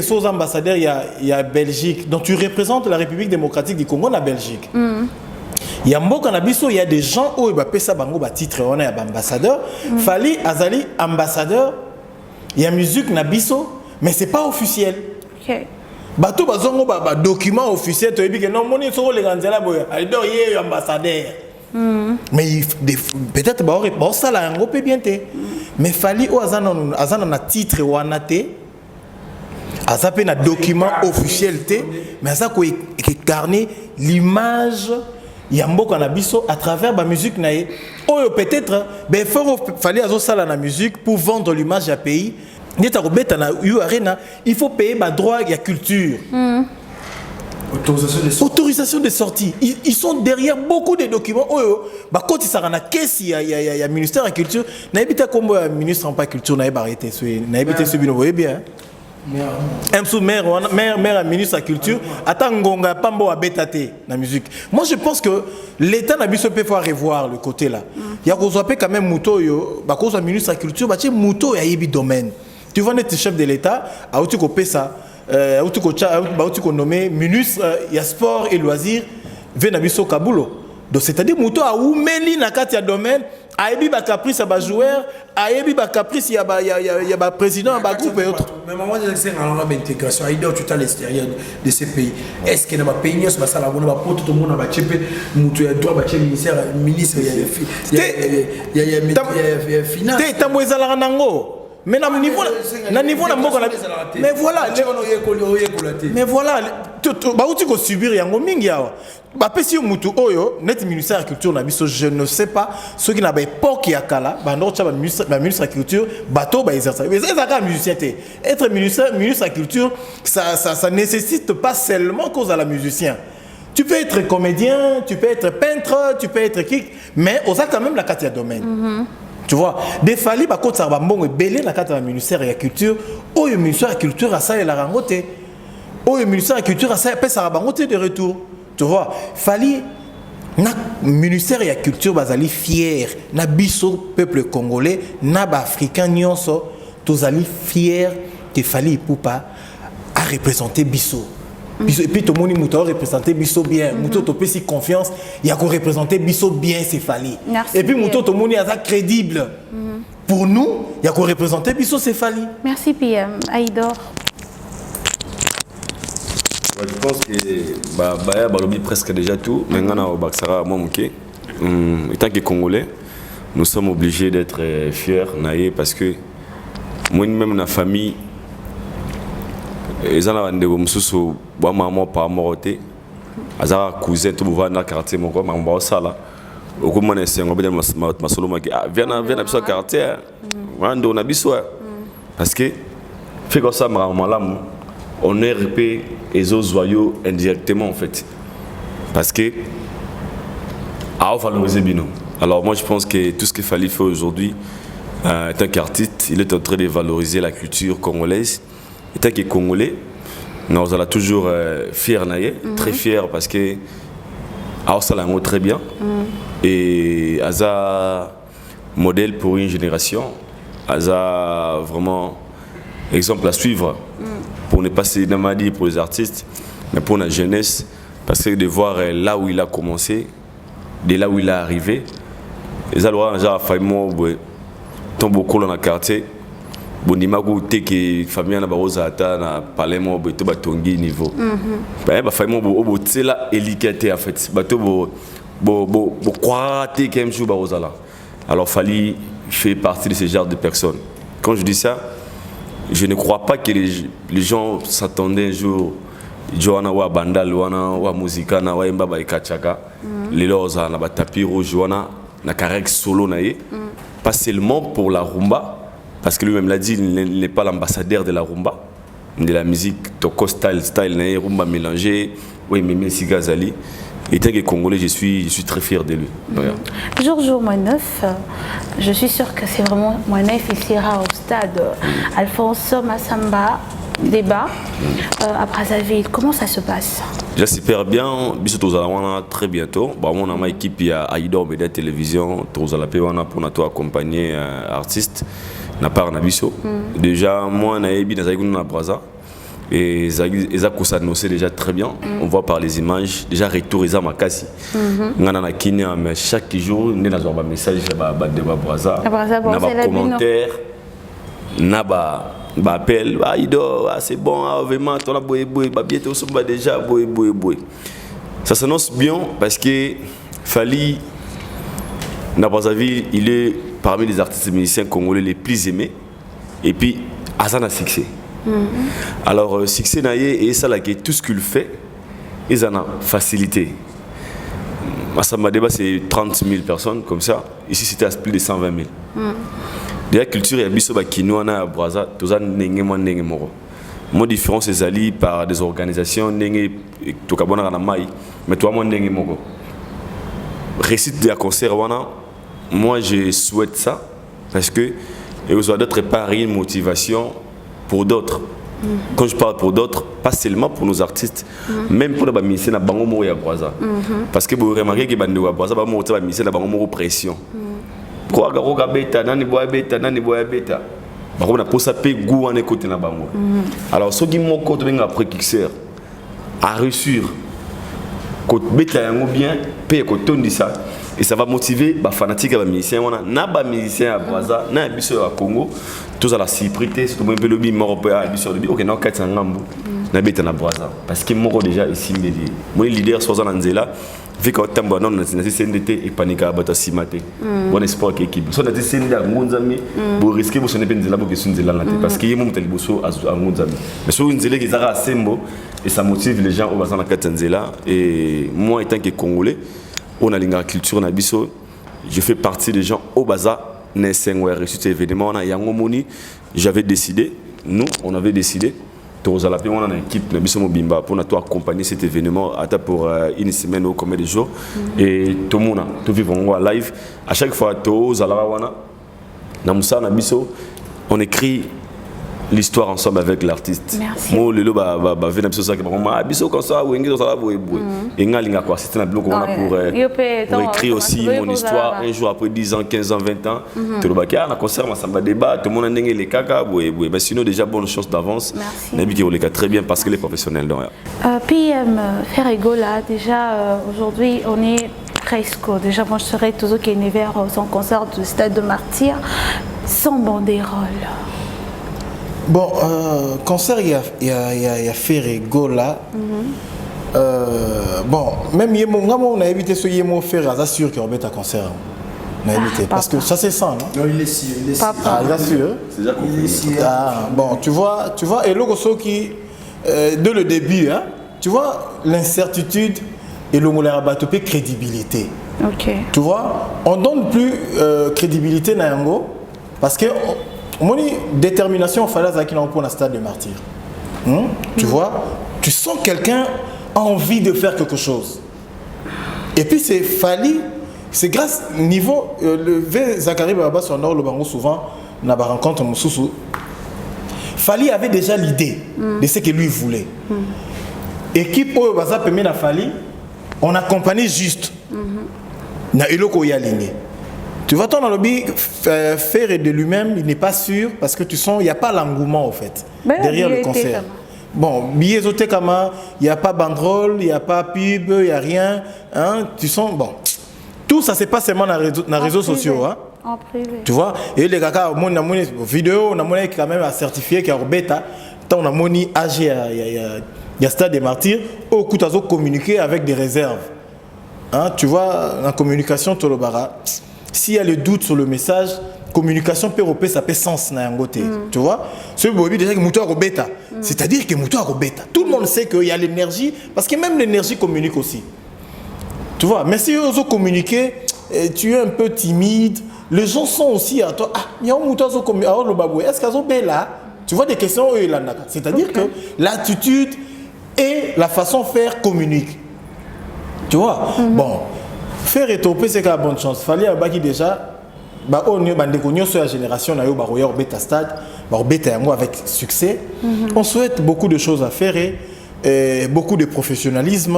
[SPEAKER 1] y a Belgique. Donc tu représentes la République démocratique du Congo, la Belgique. Il y a il y a des gens où ils ont titre on est ambassadeur. Fally Azali ambassadeur. Il y a musique nabiso, mais c'est pas officiel.
[SPEAKER 5] Okay.
[SPEAKER 1] Bato bazongo ba document officiel to ebi que non moni so le ganzela boya alors il est ambassadeur mais peut-être ba ça la ngo peut bien té mais Fally o azana na titre wana té azape na document officiel té mais ça ko carnet l'image ya mboka na biso à travers ba musique na ye oyo peut-être ben Fally azo sala na musique pour vendre l'image à pays. Il faut payer ma droit et la culture. Autorisation de sortie. Ils sont derrière beaucoup de documents. Quand ils sont en caisse, il y a le ministère de la Culture. Il y a un ministre de la Culture qui a arrêté. Il y a un bien. Maire ministre de la Culture. Attends, Ngonga Pambo a bétaté la musique. Moi, je pense que l'État n'a pas pu revoir le côté là. Il y a quand même Mouto, ministre de la Culture, Mouto et Ayebi domaine. Tu vois, notre chef de l'État, a nommé ministre de sport et loisirs, Venabiso Kabulo. Donc, c'est-à-dire, Mouto a oumeli na katia domaine, a ébi ba caprice à ba joueur, a ébi ba caprice, il y a ba président, ba groupe et autres.
[SPEAKER 3] Mais moi, je sais que l'intégration, il y a tout à l'extérieur de ces pays. Est-ce qu'il y a des pays qui sont là, on va porter tout le monde, on va cheper, Mouto, il y a droit, ministre, il y a finance.
[SPEAKER 1] Mais na niveau na mboka mais voilà mais voilà ba uti ko subir yango mingi yawa ba pesi mutu oyo net ministère de la culture na biso je ne sais pas ceux qui na ba époque ya kala ba no cha ba ministre de la culture bateau ba exercer mais ça ka musicien être ministre de la culture ça nécessite pas seulement cause à la musicien. Tu peux être comédien, tu peux être peintre, tu peux être qui, mais on a quand même la carte de domaine. Tu vois, des fali ba côté ça va bon et belé la carte de ministère de la culture, oh le ministère de la culture a ça et la rangote. Oh le ministère de la culture a ça et ça va rangote de retour. Tu vois, fali na ministère de la culture bazali fier, na biso peuple congolais, na ba africain nyonso, tozali fier que fali poupa à représenter biso. Et puis tout le monde mouton représenter biso bien, mouton to pesi confiance, il y a qu'on représenter biso bien c'est fali. Et puis mouton tout le monde est crédible. Pour nous, il y a qu'on représenter biso c'est fali.
[SPEAKER 5] Merci PM Aïdor.
[SPEAKER 2] Je pense que Baya balobi presque déjà tout, maintenant au Baksara moi mouké. Étant que Congolais, nous sommes obligés d'être fiers naïe parce que moi même la famille ils ont des mususu ba maman par moroté azara cousin tout voir dans quartier moko mamba osala okomona sengo bela masolo maki viens biso quartier wando na biso parce que fait comme ça malamu on RP et aux joyaux indirectement en fait parce que à valoriser bino. Alors moi je pense que tout ce qu'il fallait faire aujourd'hui tant qu'artiste, il est en train de valoriser la culture congolaise. Et tant que Congolais, nous allons toujours fiers, très fiers parce que ça l'a très bien. Et Aza modèle pour une génération, Aza vraiment exemple à suivre pour ne pas se demander pour les artistes, mais pour la jeunesse, parce que de voir là où il a commencé, de là où il est arrivé, les alors déjà faillement tombe beaucoup dans le quartier. Bondimago teke famille na baroza ata na palemo beto batongi niveau ba famille bo tsela éliquité en fait bato bo croire te quand jour baroza là. Alors Fally fait partie de ce genre de personnes. Quand je dis ça, je ne crois pas que les gens s'attendaient un jour Joana wa bandal wana wa muzika na wa imba ba ikachaka les loza na ba tapis rouge wana na carré solo na ye pas seulement pour la rumba. Parce que lui-même l'a dit, il n'est pas l'ambassadeur de la rumba, de la musique toko style, rumba mélangée, oui, mais Sigazali. Et tant que Congolais, je suis très fier de lui.
[SPEAKER 5] Jour Moineuf, je suis sûr que c'est vraiment Moineuf, il sera au stade Alphonse Massamba, débat, à Brazzaville. Comment ça se passe?
[SPEAKER 2] Déjà super bien, bisous très bientôt. Bon, mon ama équipe il y a Aïdor Média Télévision, tous à la paix pour nous accompagner artistes. Na part na biso déjà moi na ebi na zaïgouna na Brazza et ça c'est déjà très bien on voit par les images déjà retour ils a makasi ngana na kinya mais chaque jour ne na zo ba message ba de ba Brazza na ba commentaire na ba appel ba Ido c'est bon vraiment toi la boy ba bientôt somba déjà boy ça s'annonce bien parce que Fally na Brazzaville il est parmi les artistes et musiciens congolais les plus aimés et puis Azan a succès. Alors succès naïe et ça là qui tout ce qu'il fait ils en ont facilité. Massamba Débat c'est 30 000 personnes comme ça ici c'était à plus de 120 000. Déjà culture et biso ba kinwana à Brazza tous an nenge moro. Mon différence c'est ali par des organisations nenge to kabona na mai mais toi mon nenge moko. Récite de concert wana. Moi, je souhaite ça parce que vous avez d'autres part une motivation pour d'autres. Quand je parle pour d'autres, pas seulement pour nos artistes, même pour les musiciens à Bango Moro et à Brazza. Parce que vous remarquez que les Brazza les musiciens à Bango Moro pression. Quoi que beta, nani boya beta. On a pour ça payer goût en écouter na Bango. Alors ceux qui m'ont côté après Kixer a reçu côté beta yango bien payer côté dit ça. Et ça va motiver les fanatiques et les musiciens. On a des musiciens à Brazza, on a des musiciens à Congo. Tous à la cyprité, c'est un peu le bim européen, ok, non, 400 ngambou. na beta na braza parce que moko déjà ici mbeli mon leader soit en nzela vu que tambo non na CNDT et panika bata simate bon espoir que équipe so na CNDT ngunzami bo risquer bo sonne nzela bo kesu nzela ngate parce que yemo mutali boso a ngunzami mais so nzela ki zara sembo et ça motive les gens au bazana katanzela et moi étant que congolais on a la culture na biso je fais partie des gens au baza Nesengwe reçu cet événement na yango moni j'avais décidé nous on avait décidé on a une équipe pour accompagner cet événement pour une semaine ou combien de jours et tout le monde tout vivons en live à chaque fois on écrit l'histoire ensemble avec l'artiste.
[SPEAKER 5] Merci.
[SPEAKER 2] Moi le ba venir ça que ma biso comme ça ou ngi ça boy boy. Et ngalinga quoi c'était un bloc on a pour écrire aussi mon histoire un jour après 10 ans, 15 ans, 20 ans. Tout le bac na concert ma samba débat tout le monde ndenge les kaka boy boy. Mais sinon déjà bonne chance d'avance. Nabi qui roule très bien parce que les professionnels donc.
[SPEAKER 5] PM Ferrego là déjà aujourd'hui on est presque déjà moi je serais toujours qui est vers son concert du Stade de Martyrs sans banderole.
[SPEAKER 1] Bon, concert, il y a Ferrego là. Bon, même on a évité ce Yemo Ferrego, c'est sûr qu'il y aura un concert. On a évité. Parce que ça c'est ça, non?
[SPEAKER 3] Non, il est sûr.
[SPEAKER 1] Ah, bien sûr.
[SPEAKER 2] C'est déjà confirmé.
[SPEAKER 1] Ah, bon, tu vois, et l'autre qui, dès le début, hein, tu vois, l'incertitude et le crédibilité.
[SPEAKER 5] Ok.
[SPEAKER 1] Tu vois, on donne plus crédibilité à Yango parce que mon détermination fallait qu'il en pour le Stade de Martyrs. Tu vois, tu sens quelqu'un a envie de faire quelque chose. Et puis c'est Fali, c'est grâce au niveau le Zakari Baba son or le bango souvent na ba rencontre Moussoussou. Fali avait déjà l'idée de ce que lui voulait. Équipe au baza permet na Fali, on accompagne juste. Na eloko ya ligne. Tu vois, ton lobby faire de lui-même, il n'est pas sûr parce que tu sens, il n'y a pas l'engouement en fait derrière le concert. Bon, billets au Tekama, il n'y a pas banderole, il n'y a pas pub, il n'y a rien. Hein, tu sens, bon, tout ça c'est pas seulement dans les réseaux sociaux. Hein.
[SPEAKER 5] En privé.
[SPEAKER 1] Tu vois, et les gars, on a une vidéo, on a quand même à certifier qu'il y a bêta. On a mon AG, il y a Stade des Martyrs, au coup de communiquer avec des réserves. Hein, tu vois, en communication, Tolobara. S'il y a le doute sur le message, communication peut repérer, ça peut sens na yangote. Tu vois? Ce bobi déjà que muto bêta. C'est-à-dire que muto bêta. Tout le monde sait qu'il y a l'énergie parce que même l'énergie communique aussi. Tu vois? Mais si tu communiquer, tu es un peu timide, les gens sont aussi à toi. Ah, il y a un muto communiquer. Alors le babou, est-ce qu'ils ont là? Tu vois des questions c'est-à-dire que l'attitude et la façon de faire communiquent. Tu vois? Bon. Faire étoper c'est la bonne chance. Fallait abaki déjà bah on est bandé connu sur la génération na yo ba royer beta stade ba beta yango avec succès. On souhaite beaucoup de choses à faire et beaucoup de professionnalisme.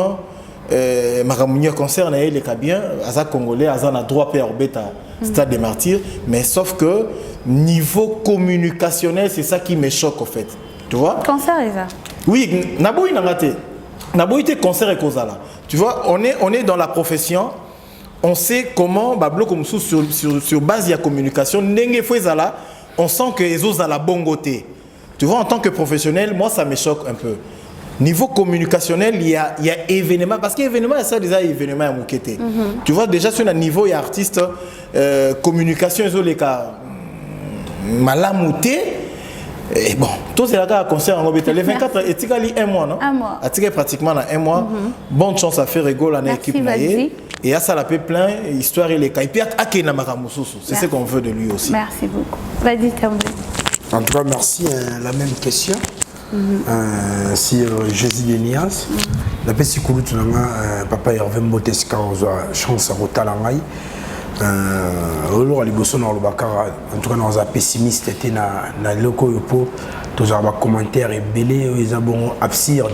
[SPEAKER 1] Maramunia concerne les cas bien aza congolais aza na droit père beta Stade des Martyrs mais sauf que niveau communicationnel c'est ça qui me choque en fait. Tu vois? Concert est ça. Oui, naboui nangate. Naboui te concert et kozala. Tu vois, on est dans la profession. On sait comment, sur base de la communication, on sent que les autres ont la bonne côté. Tu vois, en tant que professionnel, moi, ça me choque un peu. Niveau communicationnel, il y a événement, parce qu'événement, il y a ça déjà événement à Moukete. Tu vois, déjà sur un niveau, il y a artiste, communication, ils ont les cas malamouté. Et bon, tout c'est là concert en Robert. Les 24, et tu as un mois, non? Un mois. Tu as pratiquement un mois. Bonne chance à faire rigolo à l'équipe. Et à ça, la paix plein, histoire et les cas. Et puis, à Akena Makamoussousou. C'est ce qu'on veut de lui aussi.
[SPEAKER 5] Merci beaucoup. Vas-y, termine.
[SPEAKER 3] En tout cas, merci. La même question. Si Jésus Denias, la paix, si papa Hervé Moteska, on a chance à Rotalangaï. En tout cas, nous sommes pessimistes dans le locaux. Nous avons des commentaires et belés, ils ont absurde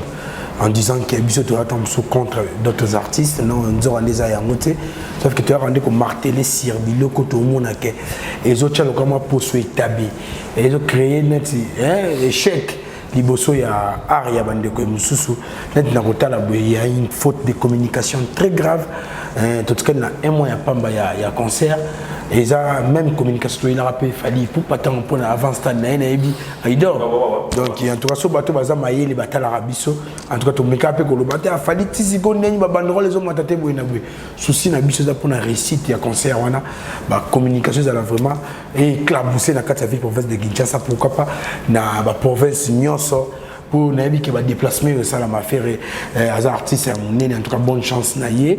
[SPEAKER 3] en disant que Bissot est contre d'autres artistes. Nous avons des ayangotés. Sauf que tu as rendu comme martelé sur le locaux, tout le monde a les autres ont comment pour se établir. Ils ont créé un échec. Liboso ya Aria Bandeko Moussoussou. Il y a une faute de communication très grave. En tout cas, il y a un mois, il y a concert. Et ça, même communication, il a rappelé, fallait pour pas tant pour avant stade, il dort. Donc, en tout cas, ce bateau, baza maillé, les batailles arabiso. En tout cas, tout le monde le bateau, il fallait tisi qu'on ait une banderole, les hommes ont été bouinaboué. Souci, n'a biso pour la réussite, il y a concert, on a, communication, ça vraiment, et claboussé dans la ville province de Kinshasa, pourquoi pas, dans la province Nyonso. Pour nabi qui va déplacer ça la m'affaire as artiste en tout cas bonne chance naie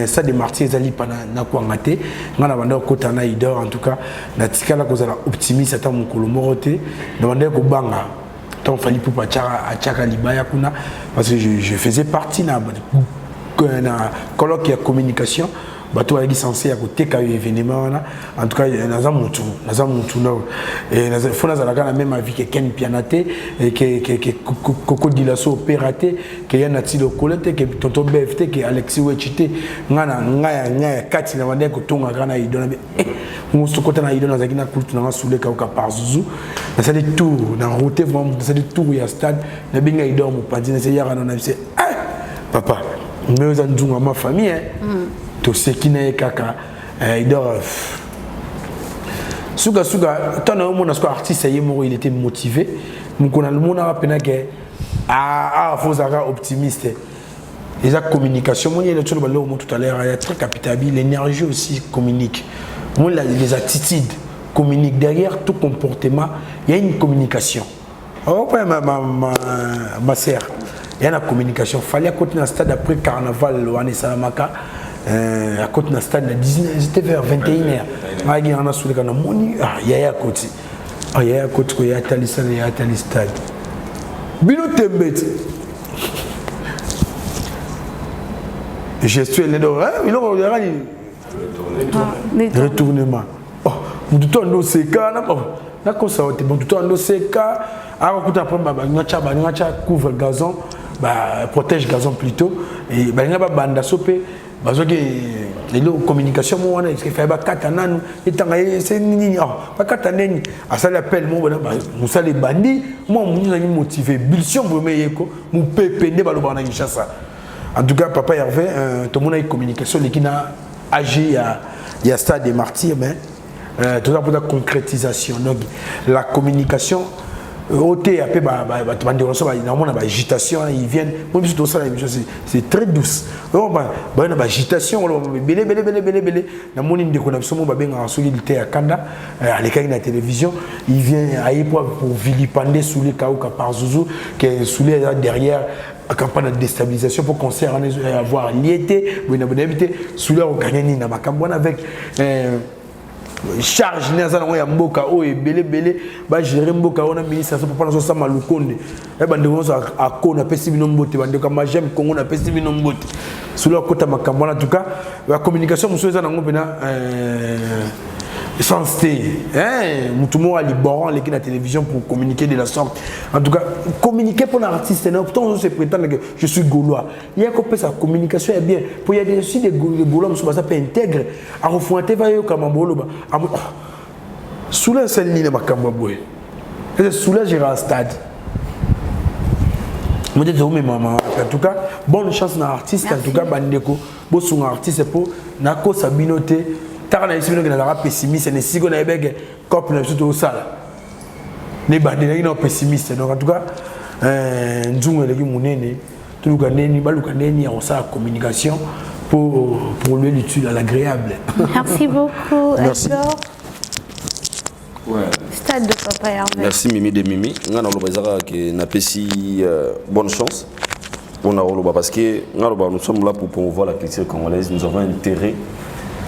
[SPEAKER 3] ça des martyrs zali pana na ko ngate ngana banda ko tana idor en tout cas na tikala ko zala optimiste ata mon kolomorote na banda ko banga tant fali pour pas chaka libaya kuna parce que je faisais partie na colloque de communication bateau est censé à côté quand événement en tout cas naza mutu no et faut naza la même avis que Ken Pianaté et que Coco Dilasso opératé que yana tilo colette que tonton BFT que Alexis Wechité ngaya kati na wande ko tonga kana idona mo sokota na idona zakina kultu na soule ka par Zuzu na ça des tours na route vraiment ça des tours ya stade na binga idor mo padi na c'est yara na c'est papa mais on a ma famille tout ce qui n'est kaka il dort suga tant au monde artiste il était motivé nous connaissons le monde a peine que faut être optimiste et la communication moi il y a tout à l'heure il y a très capitable l'énergie aussi communique moi les attitudes communiquent derrière tout comportement il y a une communication oh ma sœur il y a une communication fallait continuer à stade après carnaval Loane Salamaka à côté de stade à 19 c'était vers 21h il y a un sous le canal moni il y a à côté il y a à côté il y a tali stade il y a tali stade bino tembet gestuel de il a retournement oh tout on sait quand na ko ça bon tout on sait quand à côté après ngacha couvre gazon protège gazon plutôt et nga banda sopé parce que les communication moi on est fait ba katana nous etanga c'est nini ba katana ni ça l'appel moi ça les bandits moi on nous motivé bulsion vraiment yeko mon pépé ba lo bana Kinshasa en tout cas papa Hervé tout le monde a communication les qui n'a agi il y a stade des martyrs mais tout ça pour la concrétisation donc la communication après agitation ils viennent c'est très douce agitation à la télévision il vient pour vilipender sous les cas par Zuzu qui sous les derrière la campagne de déstabilisation pour concert avoir liété sous leur gagné avec charge nezana ya mboka o ebele ba gérer mboka ona ministre so papa na so sama lukonde e bande wonso akona pesi bino mbote bande ka majem Congo na pesi bino mbote sous le côté makambo en tout cas la communication muso ezana ngombe na sensité mutu mo ali boran l'équipe de la télévision pour communiquer de la sorte en tout cas communiquer pour l'artiste non pourtant on se prétend que je suis gaulois il y a que sa communication est bien pour il y a aussi des gaulois qui ça peut intègre à refouenter va yo kamambolo ba sous la seule ligne makambo et sous la gérer stade moi je dis maman en tout cas bonne chance na artiste en tout cas bandeko bo son artiste pour nako sabinoté tarana isibino na la pessimiste ne sigo na ebege cop na surtout au sala ne bandela na pessimiste donc en tout cas nzungu eleki munene tuluka neni baluka neni ya sa communication pour lui l'utile à l'agréable.
[SPEAKER 5] Merci beaucoup.
[SPEAKER 2] Merci.
[SPEAKER 5] Ouais. Stade de Papa Hervé.
[SPEAKER 2] Merci Mimi de Mimi. Ngana lobezaka que na pesi bonne chance. On a roloba parce que nous sommes là pour promouvoir la culture congolaise, nous avons intérêt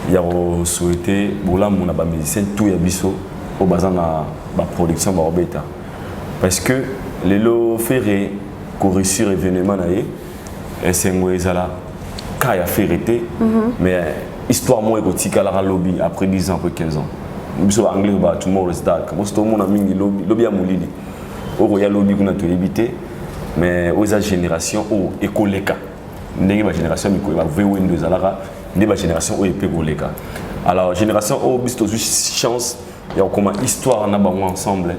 [SPEAKER 2] il y a souhaité bola mona ba musicien tout ya biso au bazan na ba production ba obeta parce que les lo ferré ko réussir événement na ye esengo ezala ka ya ferité mais histoire moi érotique à la lobby après 10 ans après 15 ans biso anglais ba tomorrow's dark mo sto mona mingi lobby ya molili o ya lobby kuna to éviter mais aux génération o ekoleka ndenge ba génération miko ba V2 zalara de la génération où il peut rouler. Alors génération où bis to chance il y a comme histoire na bango ensemble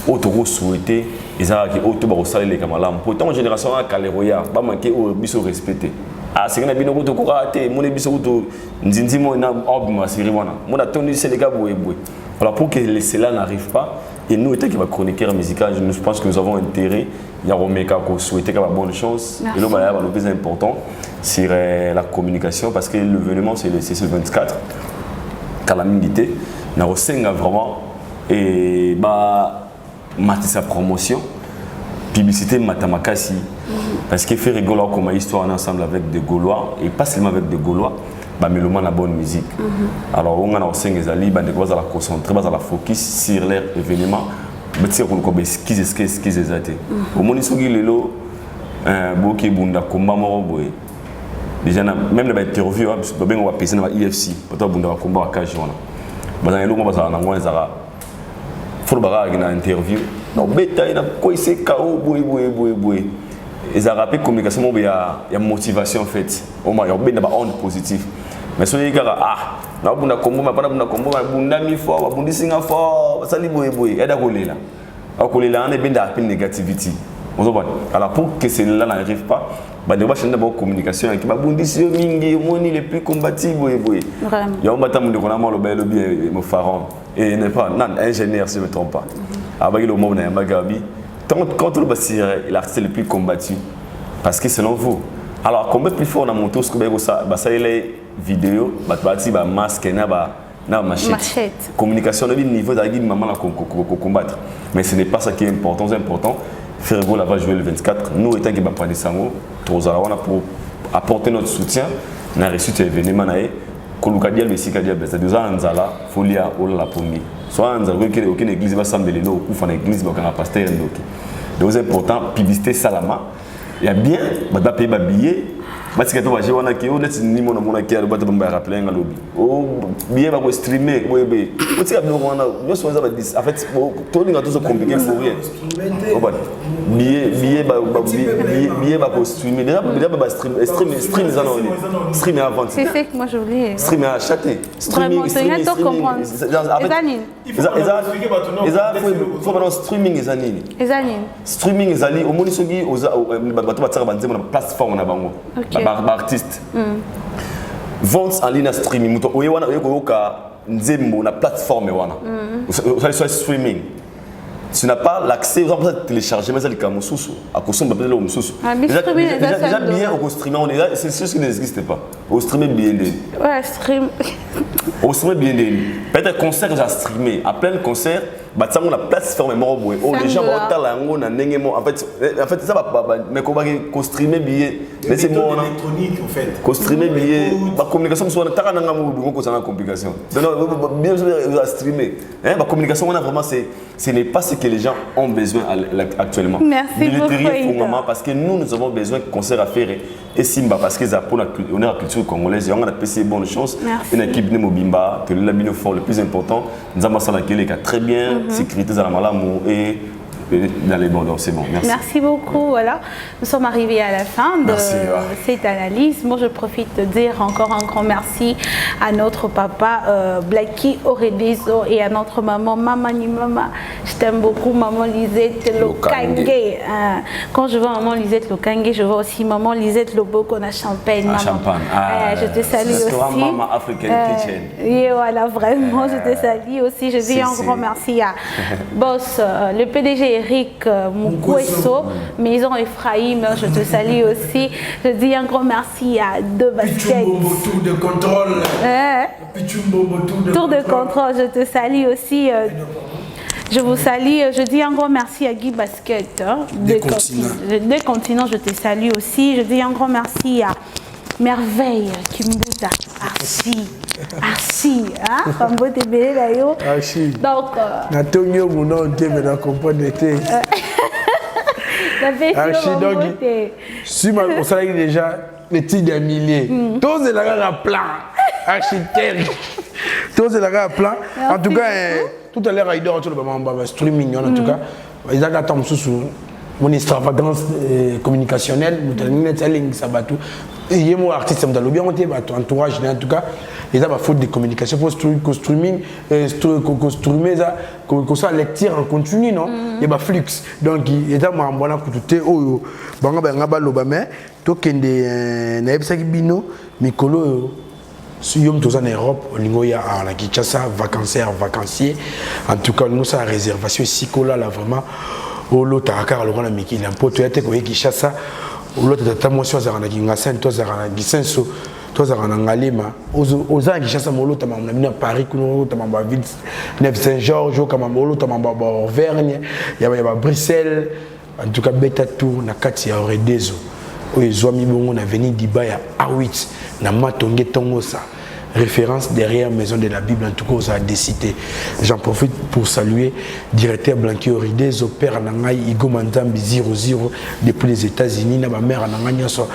[SPEAKER 2] auto souhaiter ils a qui auto ba saler les kamalam pourtant génération a kaleroya ba manquer au bis respecter Ah, c'est que nous avons beaucoup raté. Mon émission nous disons na album série wana. Mon attendu c'est les gars boué. Alors pour que cela n'arrive pas, et nous étant qui va chroniqueur musical, je pense que nous avons intérêt. Il y a Romeka qui souhaite qu'il y ait bonne chance. Et là, le plus important, c'est la communication parce que l'événement c'est le 24. Calamité, nous avons vraiment et sa promotion, publicité Matamakasi. Parce qu'il fait rigoler comme histoire ensemble avec des Gaulois et pas seulement avec des Gaulois. Mais le la bonne musique. Alors, on a aussi des alliés, on va la concentrer, on va la focus sur leur événement. Mais on va esquisser les athées. Au moment où on a lelo, beaucoup bunda combat moro déjà même les interviews, on va passer dans l'IFC, peut-être bunda combat à 15 jours. Mais dans les lois, on va avoir un zara. Faut avoir une interview. Donc, bêta, il a quoi c'est KO boy. Et ça rappelle communication, il y a motivation en fait. Il y a une onde positive. Mais si on dit na bunda combo, bunda mi fort, bunda singa fort, ça li boy. Et d'aller là. On est bien dans la négativité. Alors pour que cela n'arrive pas, il y a une communication qui est les plus combatifs. Il y a un bâtiment de Ronamon, le bien, le pharaon. Et n'est pas ingénieur, si je ne me trompe pas. Avec le mot Magabi, quand le bâtiment est l'artiste le plus combattu, parce que selon vous, alors combien plus fort on a monté ce que ça est les vidéos, masque, machette. Communication au niveau de la maman combattre. Mais ce n'est pas ça qui est important. C'est important. Fergo va jouer le 24. Nous, étant qui va prendre des sangs, pour apporter notre soutien dans la réussite de l'événement. Kolukadia le Sikadia, c'est deux ans Nzala, Folia, Ola Pongi. Soit Nzala, aucune église va s'embellir, ou une église va faire un pasteur. Donc c'est important, publicité Salama. Il y a bien, il y a des billets. Parce que tu vas jouer qui on est ni mon qui a le bâtiment va rappeler un lobby. Oh bien va streamer oui oui. Tu sais on a soit ça va dire en fait tout le monde tout ça compliqué pour rien. Billet va streamer déjà va stream ça non streamer avant.
[SPEAKER 5] C'est ça que moi je voulais.
[SPEAKER 2] Streamer à acheter. Streaming
[SPEAKER 5] comprendre.
[SPEAKER 2] Faut maintenant streaming les années. Streaming les années au moins ils sont bateau va tirer dans plateforme na bango. Artiste. Vente en ligne à streaming. Oui, on a une plateforme. Soit streaming. Si tu n'as pas l'accès, vous pouvez télécharger, mais ça, c'est comme sous. À cause de l'homme sous. Déjà bien au streaming, c'est ce qui n'existe pas. Au streaming bien.
[SPEAKER 5] Ouais, stream.
[SPEAKER 2] Au streaming bien. Peut-être concert, j'ai streamé. À plein de concerts, ça on a plateforme mort. Les gens vont en fait ça va mais qu'on streamer billet. Mais c'est moi
[SPEAKER 1] électronique en fait.
[SPEAKER 2] Qu'on streamer billet, la communication soit ta na ngamu complication. Donc bien streamer. La communication on a vraiment ce n'est pas ce que les gens ont besoin actuellement.
[SPEAKER 5] Merci beaucoup.
[SPEAKER 2] Parce que nous avons besoin de concerts à faire et Simba parce que ça pour on est la culture congolaise et on a PC bonne chance. Une équipe de Mobimba que le labino fort le plus important. Nous avons ça qui est très bien. Sécurité dans la malamu et dans les bons, c'est bon.
[SPEAKER 5] Merci beaucoup. Voilà, nous sommes arrivés à la fin de cette analyse. Moi, je profite de dire encore un grand merci à notre papa Blacky Oredezo et à notre maman Mamani Mama. Je t'aime beaucoup, maman Lisette Lokange. Quand je vois maman Lisette Lokange, je vois aussi maman Lisette Loboko à Champagne. Je te salue aussi.
[SPEAKER 2] Maman African Kitchen.
[SPEAKER 5] Et voilà, vraiment, je te salue aussi. Je dis un grand merci à Boss, le PDG Eric Moukouesso, Maison Ephraim, je te salue aussi. Je dis un grand merci à Deux Baskets.
[SPEAKER 3] Tour de contrôle.
[SPEAKER 5] Tour de contrôle, je te salue aussi. Je vous salue, je dis un grand merci à Guy Basket. Des continents, je te salue aussi. Je dis un grand merci à Merveille Kimbuta, Arsi, hein? Donc,
[SPEAKER 3] Natonio Mounon, on comprend si on s'est déjà les titres des milliers, tous les gars à plan, architecte, tous les gars à plan. En tout cas, tout à l'heure, il y a un streaming, en tout cas, ils ont attendu sous mon extravagance communicationnelle, et moi artiste dans le bien entourage en tout cas les a faute de communication pour streaming ça lecture en continu non il y a flux donc il y a moi bona kututé oyo banga banga loba mais to kende na ebisa bino mikolo si yom tous en Europe lingo ya na Kinshasa vacancier en tout cas nous ça réservation sikola là vraiment au lot akara lo na miki na poto ya te ko Kinshasa l'autre tata moi sur zara na kingasen to zara na gisenso to zara na ngalema oza Kinshasa mo l'autre ma na Paris kuno to ma ville Neuf Saint-Georges kama mo l'autre ma Auvergne ya ba Bruxelles en tout cas beta tour na kati ya Redezo o ezwami bongo na avenue Dibaya A8 na matonge tongosa référence derrière Maison de la Bible en tout cas aux a décidé. J'en profite pour saluer directeur Blanqui Orides au père Nangai Igo Manzambi 00 depuis les États-Unis na ma mère Nanganya so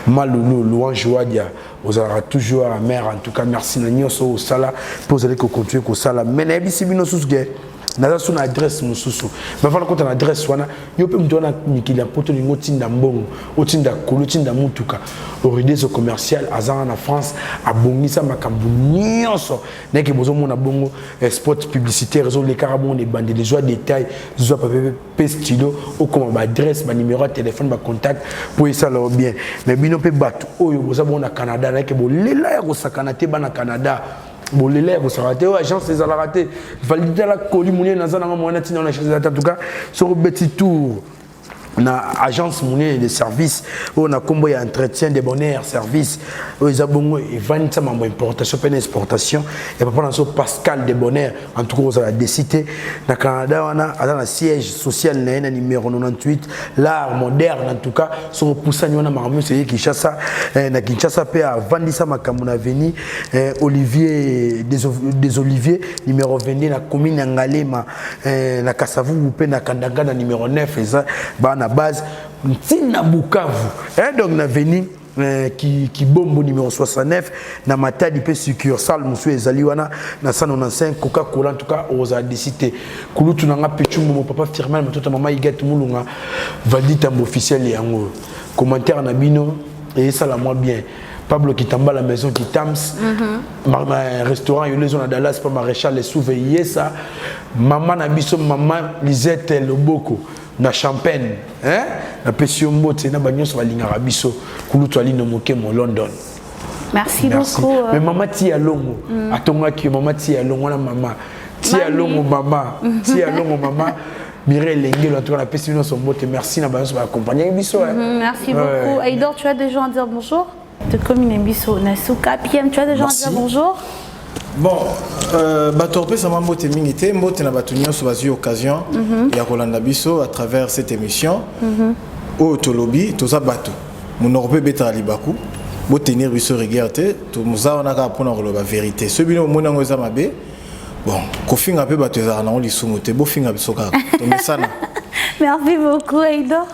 [SPEAKER 3] Malulu Louange Wadia aux aura toujours à la mère en tout cas merci Nanyo so au sala pour aller continuer ko sala mais na bisi bino susge na son adresse mususu mais voilà quand on adresse wana yo pe mtona nikila poto lingo tinda mbongo otinda kolo tinda mutuka Orides commercial azana na France abongisa makambu nyonso neke bozo mona bongo spot publicitaire réseau les carabons les bandes les joies détails joie papier stylo ou comme ba adresse ba numéro de téléphone ba contact pour ça là bien mais bino pe batu oyo boza bona Canada neke bo lela ya ko sakana te bana Canada bon les lèvres ça raté agence les a raté validé la colis mounier dans un moment on a en tout cas sur le petit tour na agence mounier de services on a combo ya entretien de bonheur service ils abongo et vendre ça mambo importation peine exportation et pas prendre Pascal de bonheur en tout cas ça a décidé na Canada on a dans le siège social na numéro 98 l'art moderne en tout cas sur poussani on a marmu c'est Kinshasa na Kinshasa pe a vendre ça makambo na veni Olivier des Oliviers numéro 22 na commune Ngalema na Kasavu pe na Kandanga na numéro 9 et ça ba na base Ntina Bukavu donc na veni qui bombe numéro 69 na Matadi pe succursale monsieur ezali wana na 195 Coca-Cola en tout cas aux a décidé kulutu nanga pechumbo mon papa Firmin matoto mama Igat mulunga validité officiel yango commentaire na bino et ça la moi bien Pablo Kitamba la maison qui tams restaurant les zones à Dallas pas maréchal les surveiller ça maman na biso maman Lisette Loboko na Champagne hein na Pesiombo na banyoso balingara biso kulutu ali no moke mo London.
[SPEAKER 5] Merci beaucoup
[SPEAKER 3] mais maman ti alongo atonga ki maman ti alongo na maman ti alongo maman ti alongo maman Mireille Lengelo en tout cas la Pesino son mot merci na banyoso ba accompagner biso
[SPEAKER 5] merci beaucoup Aïdor tu as des gens à dire bonjour de commune biso na Souka PM tu as des gens à dire bonjour.
[SPEAKER 1] Bon, Batorpe ça m'a moté mingité, moté na batunyo sur basi occasion ya Rolanda Biso à travers cette émission. Au Tolobi, tout ça bateau. Mon orbe beta libaku, bo tenir biso regarder, tout muza on a ka prendre la vérité. Ce bino mon ngo za mabe. Bon, ko finga pe bateau za na on li sumuté, bo finga biso ka.
[SPEAKER 5] Merci beaucoup Aïdor.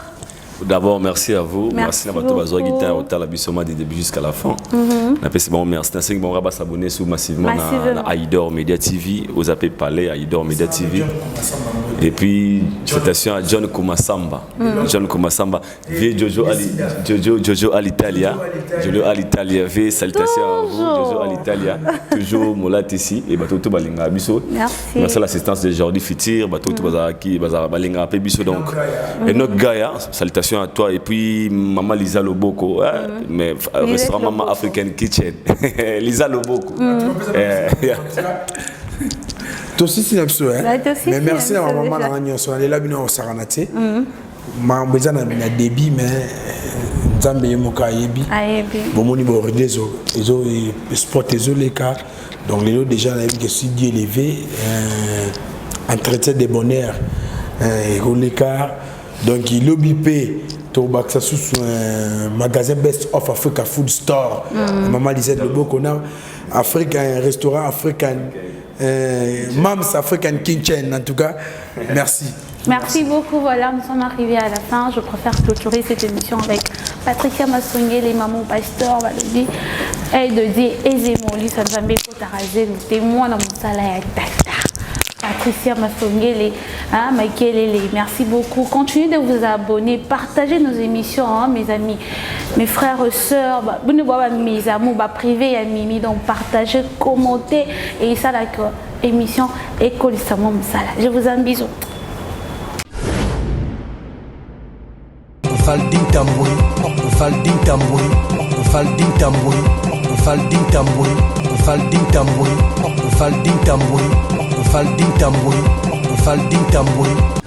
[SPEAKER 2] D'abord, merci à vous. Merci à vous de la Bissoma du début jusqu'à la fin. Merci. Merci bon rabat s'abonner sur massivement à Aïdor Media TV, aux appels Palais, Aïdor Media TV. Et puis, citation à John Kumasamba. John Kumasamba, vieux Jojo à l'Italia. Jojo à l'Italia, vieux salutations à vous, Jojo à l'Italia. Toujours Molat ici et Batoto Balinga Bisso. Merci à l'assistance de Jordi Fitir, Batoto Bazaraki, Balinga Bisso. Donc, et notre gars, salutations à toi et puis maman Lisa Loboko mais restaurant Maman African Kitchen Lisa Loboko
[SPEAKER 3] toi aussi c'est absurde mais merci à maman na nyo so là bino au Saranate ma mbeza na débit mais nzambe yemoka yebi bomoni bo redezo ezo sport ezo les cas donc les autres déjà la que si Dieu élevé entretien de bonheur et l'écart. Donc il lobby Tobaxa sous magasin Best of Africa Food Store. Maman Lisette Loboko na Africain restaurant africain Mams African Kitchen en tout cas. Merci.
[SPEAKER 5] Merci beaucoup. Voilà, nous sommes arrivés à la fin. Je préfère clôturer cette émission avec Patricia Massongué, les mamans pasteur, Valodi, et de dire aisément, lui, ça ne va pas être le témoin dans mon salaire. Patricia Massongué, Hein, Maïkelele, merci beaucoup. Continuez de vous abonner, partagez nos émissions, hein, mes amis, mes frères et sœurs. Mes amours privés, Mimi, donc partagez, commentez et ça la émission École Samo Msala. Je vous en bisous.
[SPEAKER 1] Faldin Tamboui, Faldin Tamboui, Faldin Tamboui, Faldin Tamboui, Faldin Tamboui, Faldin Tamboui, Faldin Tamboui, Faldin Tamboui.